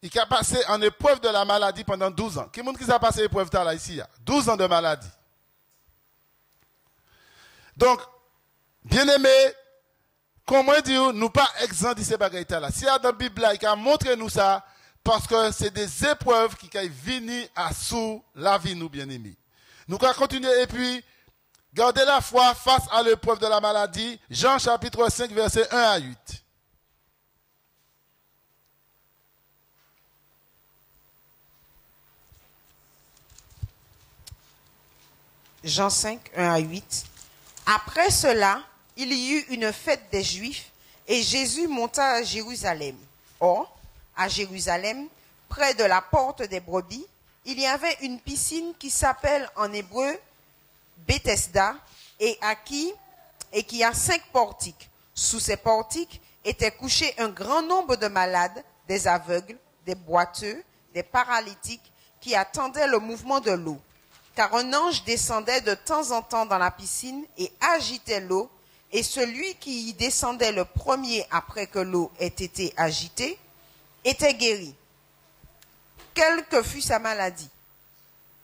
il a passé en épreuve de la maladie pendant 12 ans. Qui est-ce qui a passé l'épreuve là ici? 12 ans de maladie. Donc, bien aimé, comment dire, nous pas exempts de ces bagailles-là. Si dans la Bible, il a montré nous ça, parce que c'est des épreuves qui viennent à sous la vie, nous bien aimés. Nous allons continuer et puis, garder la foi face à l'épreuve de la maladie. Jean chapitre 5, versets 1 à 8. Jean 5, 1 à 8. Après cela, il y eut une fête des Juifs et Jésus monta à Jérusalem. Or, à Jérusalem, près de la porte des brebis, il y avait une piscine qui s'appelle en hébreu Bethesda et qui a 5 portiques. Sous ces portiques étaient couchés un grand nombre de malades, des aveugles, des boiteux, des paralytiques qui attendaient le mouvement de l'eau. Car un ange descendait de temps en temps dans la piscine et agitait l'eau, et celui qui y descendait le premier après que l'eau ait été agitée était guéri, quelle que fût sa maladie.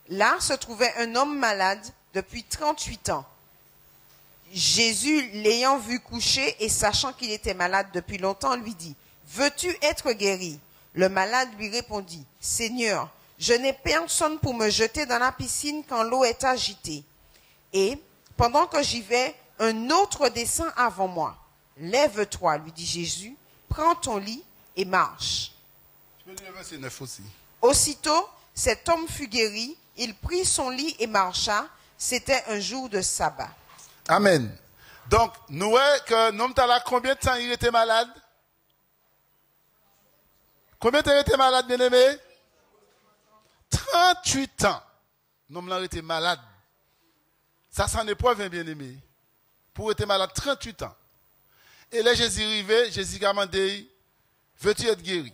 Là se trouvait un homme malade depuis 38 ans. Jésus, l'ayant vu coucher et sachant qu'il était malade depuis longtemps, lui dit, « Veux-tu être guéri ?» Le malade lui répondit, « Seigneur, je n'ai personne pour me jeter dans la piscine quand l'eau est agitée. Et, pendant que j'y vais, un autre descend avant moi. Lève-toi, lui dit Jésus, prends ton lit et marche. » Tu peux lire le verset 9 aussi. Aussitôt, cet homme fut guéri, il prit son lit et marcha. C'était un jour de sabbat. Amen. Donc, nous voyons que nous avons combien de temps il était malade? Combien de temps il était malade, bien-aimé? 38 ans. Nous avons été malade. Ça, c'est une épreuve, bien-aimé. Pour être malade, 38 ans. Et là, Jésus est arrivé, Jésus a demandé, veux-tu être guéri?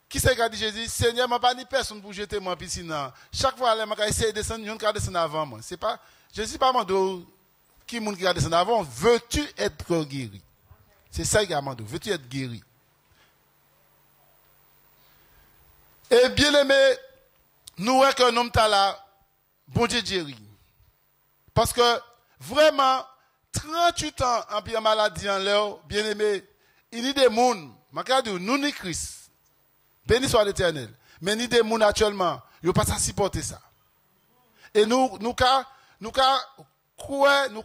Qui c'est qui a dit Jésus? Seigneur, je n'ai pas ni personne pour jeter moi en piscine. Chaque fois, je vais essayer de descendre, je vais descendre avant moi. C'est pas, Jésus pas demandé qui est qui a descendu avant. Veux-tu être guéri? C'est ça qu'il a demandé. Veux-tu être guéri? Et bien aimé, nous voyons que nous sommes là, bon Dieu guéri. Parce que vraiment, 38 ans en pire maladie en l'air, bien aimé, il y a des gens, nous ni Christ. Béni soit l'Éternel. Mais ni des gens actuellement, ils ne peuvent pas supporter ça. Et nous croyons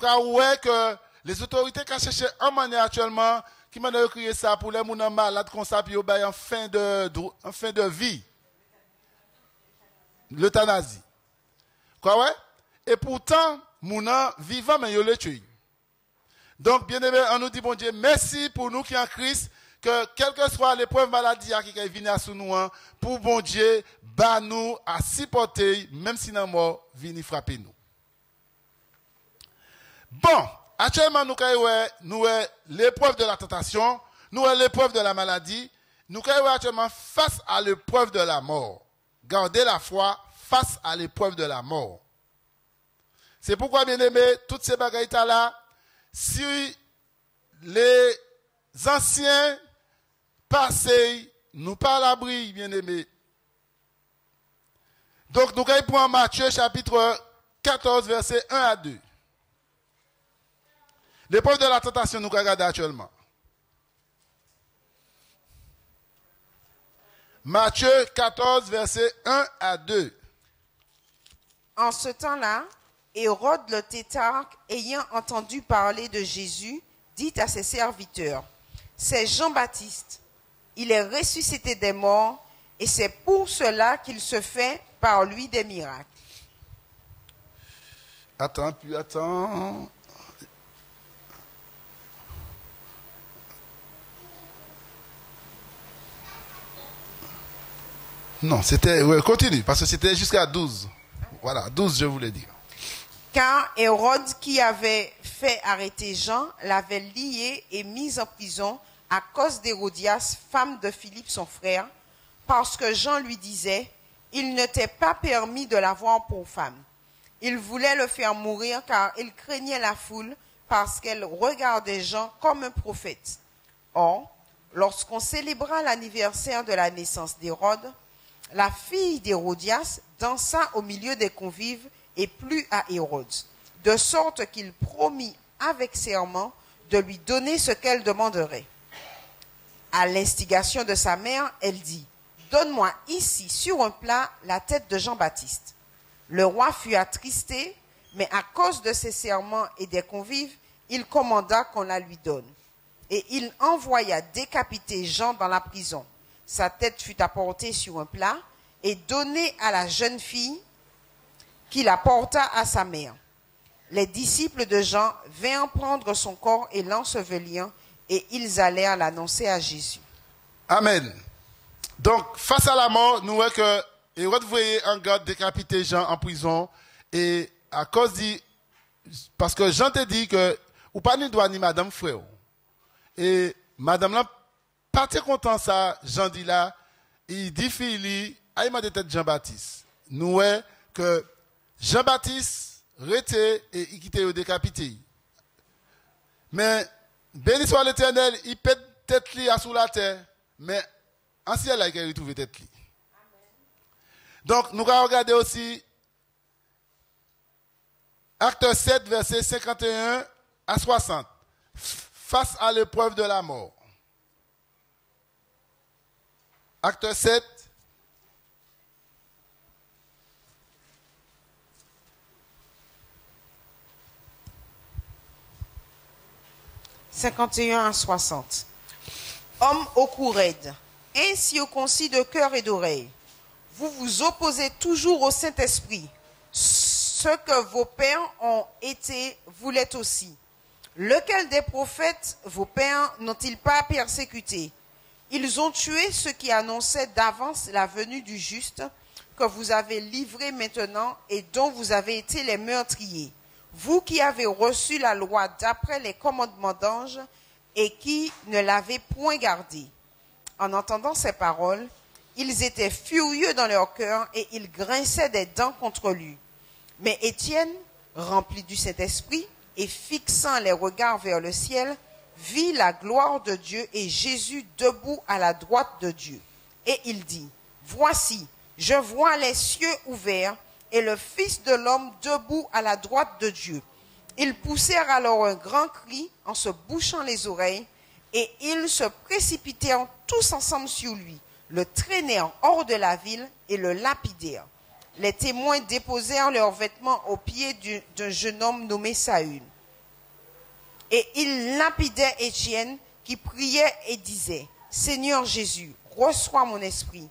que les autorités qui cherchent un manière actuellement, qui m'ont écrit ça pour les gens malades comme ça, puis ils ont en fin de vie. L'euthanasie. Quoi, ouais? Et pourtant, les gens vivants, mais ils le tuent. Donc, bien aimé, on nous dit, bon Dieu, merci pour nous qui en Christ, que quelle que soit l'épreuve maladie qui vient sur nous, pour bon Dieu, bah nous à supporter, même si nous mort, vient frapper nous. Bon, actuellement, nous avons l'épreuve de la tentation, nous avons l'épreuve de la maladie, nous avons actuellement face à l'épreuve de la mort. Gardez la foi face à l'épreuve de la mort. C'est pourquoi, bien aimé, toutes ces bagailles-là, si les anciens passés, nous pas à l'abri, bien aimé. Donc, nous allons prendre Matthieu chapitre 14, versets 1 à 2. L'épreuve de la tentation, nous regardons actuellement. Matthieu 14, versets 1 à 2. En ce temps-là, Hérode le tétrarque, ayant entendu parler de Jésus, dit à ses serviteurs, « C'est Jean-Baptiste. Il est ressuscité des morts, et c'est pour cela qu'il se fait par lui des miracles. » Attends. Non, c'était... Ouais, continue, parce que c'était jusqu'à 12. Voilà, 12, je voulais dire. Car Hérode, qui avait fait arrêter Jean, l'avait lié et mis en prison à cause d'Hérodias, femme de Philippe son frère, parce que Jean lui disait, il ne t'est pas permis de l'avoir pour femme. Il voulait le faire mourir car il craignait la foule parce qu'elle regardait Jean comme un prophète. Or, lorsqu'on célébra l'anniversaire de la naissance d'Hérode, la fille d'Hérodias dansa au milieu des convives et plut à Hérode, de sorte qu'il promit avec serment de lui donner ce qu'elle demanderait. À l'instigation de sa mère, elle dit, « Donne-moi ici, sur un plat, la tête de Jean-Baptiste. » Le roi fut attristé, mais à cause de ses serments et des convives, il commanda qu'on la lui donne. Et il envoya décapiter Jean dans la prison. Sa tête fut apportée sur un plat et donnée à la jeune fille qui la porta à sa mère. Les disciples de Jean vinrent prendre son corps et l'ensevelirent, et ils allèrent l'annoncer à Jésus. Amen. Donc, face à la mort, nous voyons que Hérode voyait un gars décapiter Jean en prison, et à cause parce que Jean te dit que, ou pas ni doit ni madame frère. Et madame là, pas très content ça, Jean dit là, il dit fili, il m'a dit Jean-Baptiste. Nous voyons que Jean-Baptiste rete et il quitte au décapité. Mais, béni soit l'Éternel, il pète tête li à sous la terre, mais en ciel là, il a retrouvé tête li. Donc, nous allons regarder aussi Acte 7, verset 51 à 60. Face à l'épreuve de la mort. Acte 7. « 51 à 60. Hommes au cou raide, incirconcis de cœur et d'oreille, vous vous opposez toujours au Saint-Esprit. Ce que vos pères ont été, vous l'êtes aussi. Lequel des prophètes, vos pères, n'ont-ils pas persécuté? Ils ont tué ceux qui annonçaient d'avance la venue du juste, que vous avez livré maintenant et dont vous avez été les meurtriers. Vous qui avez reçu la loi d'après les commandements d'anges et qui ne l'avez point gardée. En entendant ces paroles, ils étaient furieux dans leur cœur et ils grinçaient des dents contre lui. Mais Étienne, rempli du Saint-Esprit et fixant les regards vers le ciel, vit la gloire de Dieu et Jésus debout à la droite de Dieu. Et il dit, voici, je vois les cieux ouverts et le Fils de l'homme debout à la droite de Dieu. Ils poussèrent alors un grand cri en se bouchant les oreilles et ils se précipitèrent tous ensemble sur lui, le traînèrent hors de la ville et le lapidèrent. Les témoins déposèrent leurs vêtements aux pieds d'un jeune homme nommé Saül. Et ils lapidaient Étienne qui priait et disait, Seigneur Jésus, reçois mon esprit.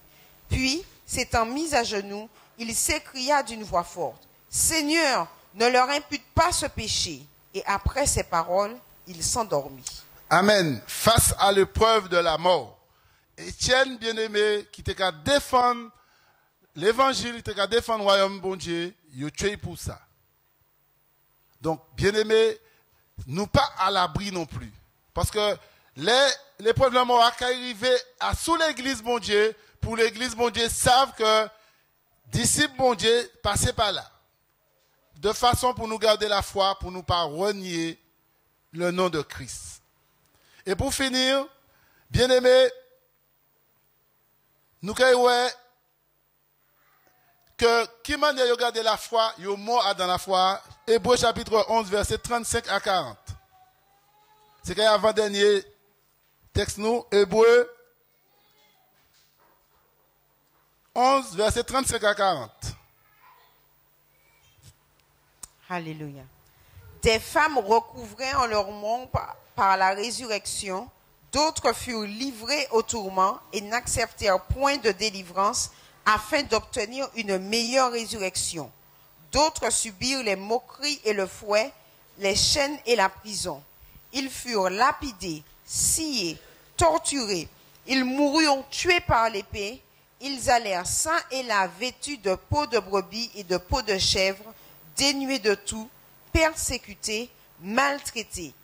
Puis, s'étant mis à genoux, il s'écria d'une voix forte, Seigneur, ne leur impute pas ce péché. Et après ces paroles, il s'endormit. Amen. Face à l'épreuve de la mort, Étienne, bien-aimé, qui était qu'à défendre l'évangile, qui était qu'à défendre le royaume bon Dieu, il a tué pour ça. Donc, bien-aimé, nous pas à l'abri non plus. Parce que l'épreuve de la mort a arrivé à sous l'église bon Dieu, pour l'église bon Dieu savent que disciples bon Dieu passaient par là. De façon pour nous garder la foi, pour nous pas renier le nom de Christ. Et pour finir, bien-aimés, nous croyons que qui m'a dit garder la foi, il est mort dans la foi. Hébreux chapitre 11, verset 35 à 40. C'est avant-dernier texte nous, Hébreux 11, verset 35 à 40. Alléluia. Des femmes recouvrées en leur mort par la résurrection, d'autres furent livrées au tourment et n'acceptèrent point de délivrance afin d'obtenir une meilleure résurrection. D'autres subirent les moqueries et le fouet, les chaînes et la prison. Ils furent lapidés, sciés, torturés. Ils moururent tués par l'épée. Ils allèrent sains et là vêtus de peau de brebis et de peau de chèvre, dénués de tout, persécutés, maltraités.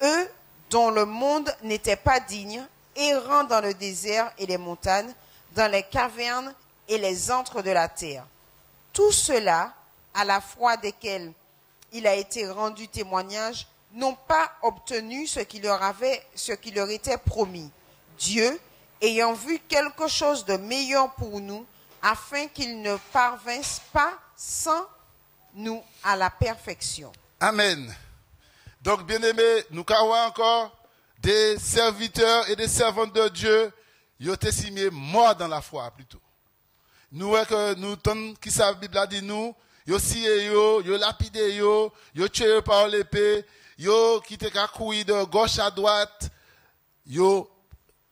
Eux, dont le monde n'était pas digne, errant dans le désert et les montagnes, dans les cavernes et les antres de la terre. Tout cela, à la fois desquels il a été rendu témoignage, n'ont pas obtenu ce qui leur était promis. Dieu, ayant vu quelque chose de meilleur pour nous, afin qu'ils ne parvinssent pas sans nous à la perfection. Amen. Donc, bien-aimés, nous avons encore des serviteurs et des servantes de Dieu, ils ont été morts dans la foi, plutôt. Nous voyons que nous, qui savent la Bible a dit nous, ils ont scié, ils ont lapidé, ils ont tué par l'épée, ils ont quitté qu'à courir de gauche à droite, ils ont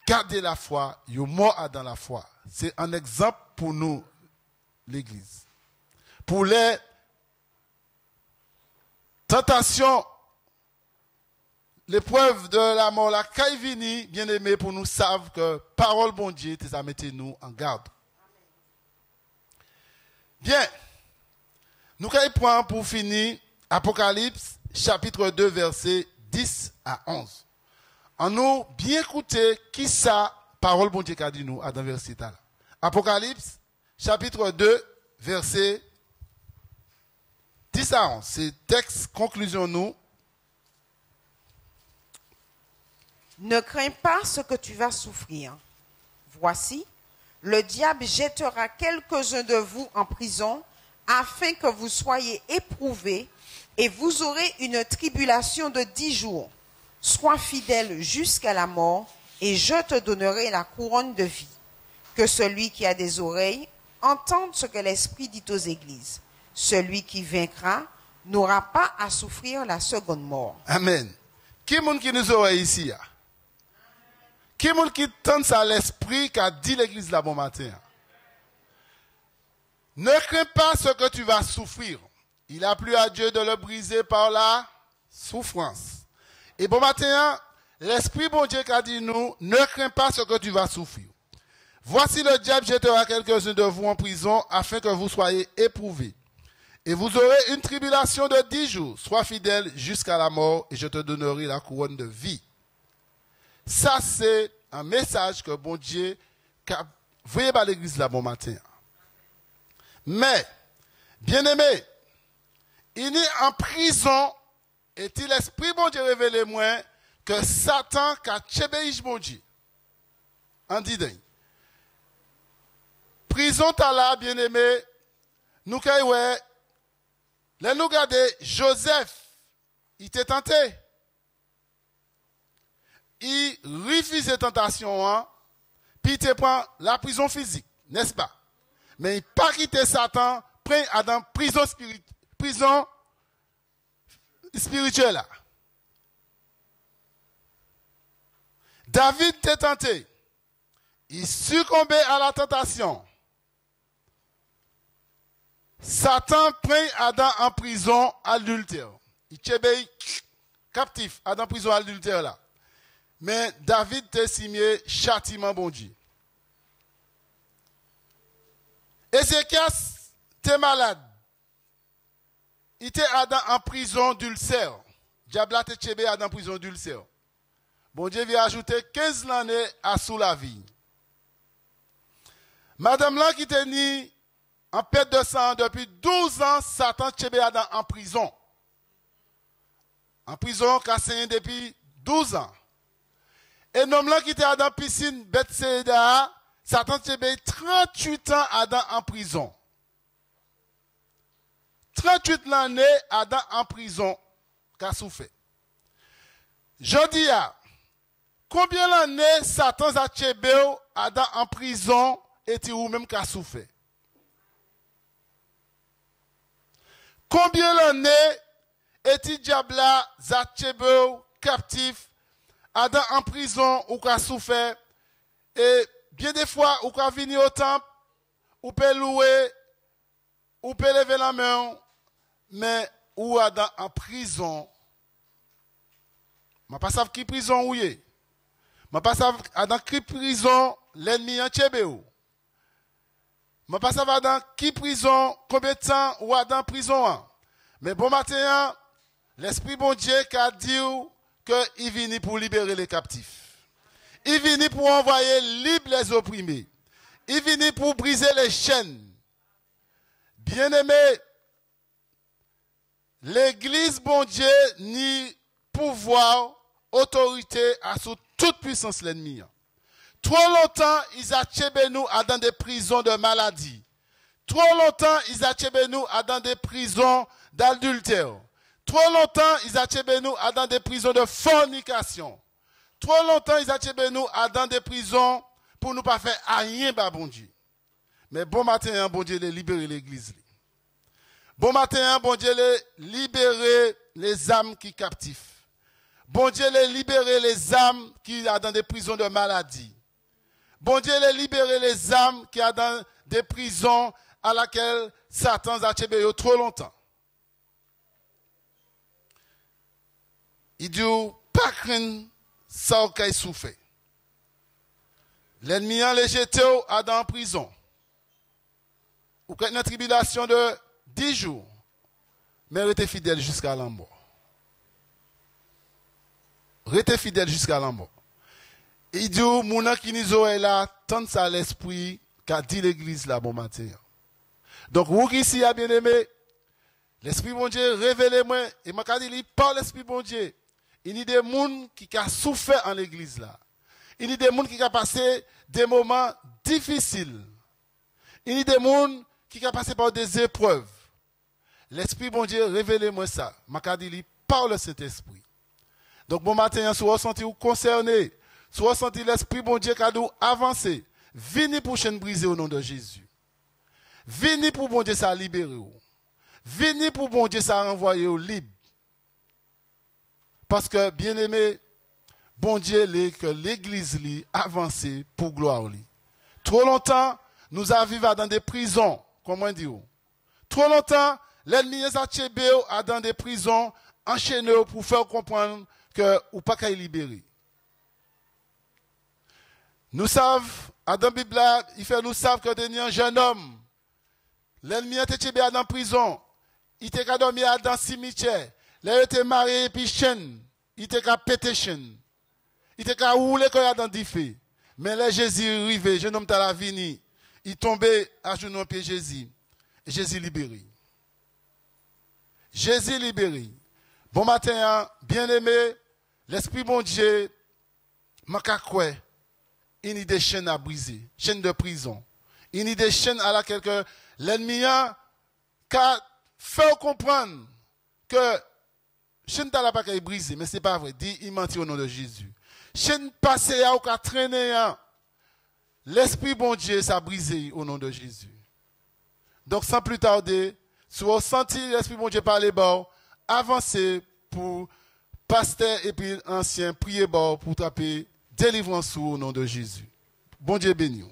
gardé la foi, ils ont mort dans la foi. C'est un exemple pour nous, l'Église. Pour les tentation, l'épreuve de la mort, la caille bien aimé, pour nous savent que parole bon Dieu, ça mettez-nous en garde. Bien, nous allons pour finir Apocalypse chapitre 2 versets 10 à 11. En nous bien écouter qui ça parole bon Dieu qu'a dit nous à dans verset là. Apocalypse chapitre 2 verset 10 à 11. C'est texte conclusion nous. Ne crains pas ce que tu vas souffrir. Voici, le diable jettera quelques-uns de vous en prison afin que vous soyez éprouvés et vous aurez une tribulation de 10 jours. Sois fidèle jusqu'à la mort et je te donnerai la couronne de vie. Que celui qui a des oreilles entende ce que l'Esprit dit aux églises. Celui qui vaincra n'aura pas à souffrir la seconde mort. Amen. Qui est-ce qui nous oreilles ici? Qui est-ce qui tente ça à l'Esprit qu'a dit l'église là bon matin? Ne crains pas ce que tu vas souffrir. Il a plu à Dieu de le briser par la souffrance. Et bon matin, l'Esprit bon Dieu qu'a dit nous, ne crains pas ce que tu vas souffrir. Voici le diable jettera quelques-uns de vous en prison afin que vous soyez éprouvés. Et vous aurez une tribulation de 10 jours. Sois fidèle jusqu'à la mort et je te donnerai la couronne de vie. Ça, c'est un message que bon Dieu a envoyé par l'église là bon matin. Mais, bien aimé, il est en prison et l'Esprit bon Dieu révélé moi que Satan a tchébeïch bon Dieu. En disant, prison t'as là, bien aimé, nous kaywe, là nous regardez Joseph, il était tenté. Il refuse la tentation, hein, puis il prend la prison physique, n'est-ce pas? Mais il n'a pas quitté Satan, prend Adam prison spirituelle. Là. David était tenté. Il succombait à la tentation. Satan prend Adam en prison adultère. Il tchébeï captif, Adam en prison adultère là. Mais David te signé châtiment bon Dieu. Ézéchias était malade. Il était Adam en prison d'ulcère. Diable te tchébé Adam en prison d'ulcère. Bon Dieu vient ajouter 15 années à sous la vie. Madame là qui était née en perte de sang depuis 12 ans, Satan tchébé Adam en prison. En prison, cassé depuis 12 ans. Et l'homme là qui était dans la piscine Bethsaida, Satan tchébé 38 ans Adam en prison. 38 l'année Adam en prison qu'a souffert. Je dis combien l'année Satan a tchébé Adam en prison et ou même qu'a souffert. Combien l'année et diable a tchébé captif Adam en prison ou qu'a souffert et bien des fois ou qu'a venir au temple ou peut louer ou peut lever la main mais ou Adam en prison ma pas savent qui prison ou est ma pas savent Adam qui prison l'ennemi en tchébé ou ma pas savent Adam qui prison combien de temps ou Adam prison mais bon matin l'esprit bon Dieu qui a dit qu'il vient pour libérer les captifs. Il vient pour envoyer libre les opprimés. Il vient pour briser les chaînes. Bien-aimé, l'église, bon Dieu, ni pouvoir, autorité à sous toute puissance l'ennemi. Trop longtemps, ils ont tchébé nous dans des prisons de maladie. Trop longtemps, ils ont tchébé nous dans des prisons d'adultère. Trop longtemps, ils ont tchébé nous dans des prisons de fornication. Trop longtemps, ils ont tchébé nous dans des prisons pour nous pas faire rien, bah, bon Dieu. Mais bon matin, bon Dieu, les libérer l'église. Bon matin, bon Dieu, les libérer les âmes qui captifs. Bon Dieu, les libérer les âmes qui sont dans des prisons de maladie. Bon Dieu, les libérer les âmes qui sont dans des prisons à laquelle Satan a tchébé trop longtemps. Il dit, pas craindre ça qu'il souffre. L'ennemi a jeté en prison. Ou qu'il y a une tribulation de 10 jours. Mais restez fidèle jusqu'à la mort. Restez fidèle jusqu'à la mort. Il dit, mon qui nous est là, tant ça l'esprit qu'a dit l'église là, bon matin. Donc, vous qui ici, bien aimé, l'esprit bon Dieu, révélez-moi, et m'a dit, par l'esprit bon Dieu, il y a des gens qui ont souffert en l'église là. Il y a des gens qui ont passé des moments difficiles. Il y a des gens qui ont passé par des épreuves. L'esprit bon Dieu, révélez-moi ça. M'a dit, par le Saint-Esprit. Donc, bon matin, si vous ressentez vous concerné, si vous ressentez l'esprit bon Dieu qui a avancé, venez pour chaîne briser au nom de Jésus. Venez pour bon Dieu ça libérer. Venez pour bon Dieu ça renvoyer au libre. Parce que, bien aimé, bon Dieu, que l'église avance pour gloire. Trop longtemps, nous avons dans des prisons, comment dire. Trop longtemps, l'ennemi a tchébé dans des prisons, enchaîné pour faire comprendre que ou pas qu'à libérer. Nous savons, dans la Bible, nous savons que il y a un jeune homme. L'ennemi a été dans la prison. Il était dormi dans le cimetière. Là, il était marié et puis chaîne. Il était pété chaîne. Il était roulé dans le feu. Mais là, Jésus est arrivé. Jeune homme à la vie. Il tombait à genoux pied Jésus. Et Jésus libéré. Jésus libéré. Bon matin, bien aimé, l'Esprit bon Dieu, m'a quoi? Il y a des chaînes à briser, chaînes de prison. Il y a des chaînes à laquelle l'ennemi a fait comprendre que chaîne ne l'a pas brisé, mais ce n'est pas vrai. Dit, il mentit au nom de Jésus. Chaîne passée à ou qu'à traîner, l'Esprit bon Dieu s'est brisé au nom de Jésus. Donc sans plus tarder, si vous sentez l'Esprit bon Dieu parler bas, avancez pour pasteur et puis ancien, priez bas pour taper délivrance au nom de Jésus. Bon Dieu béni.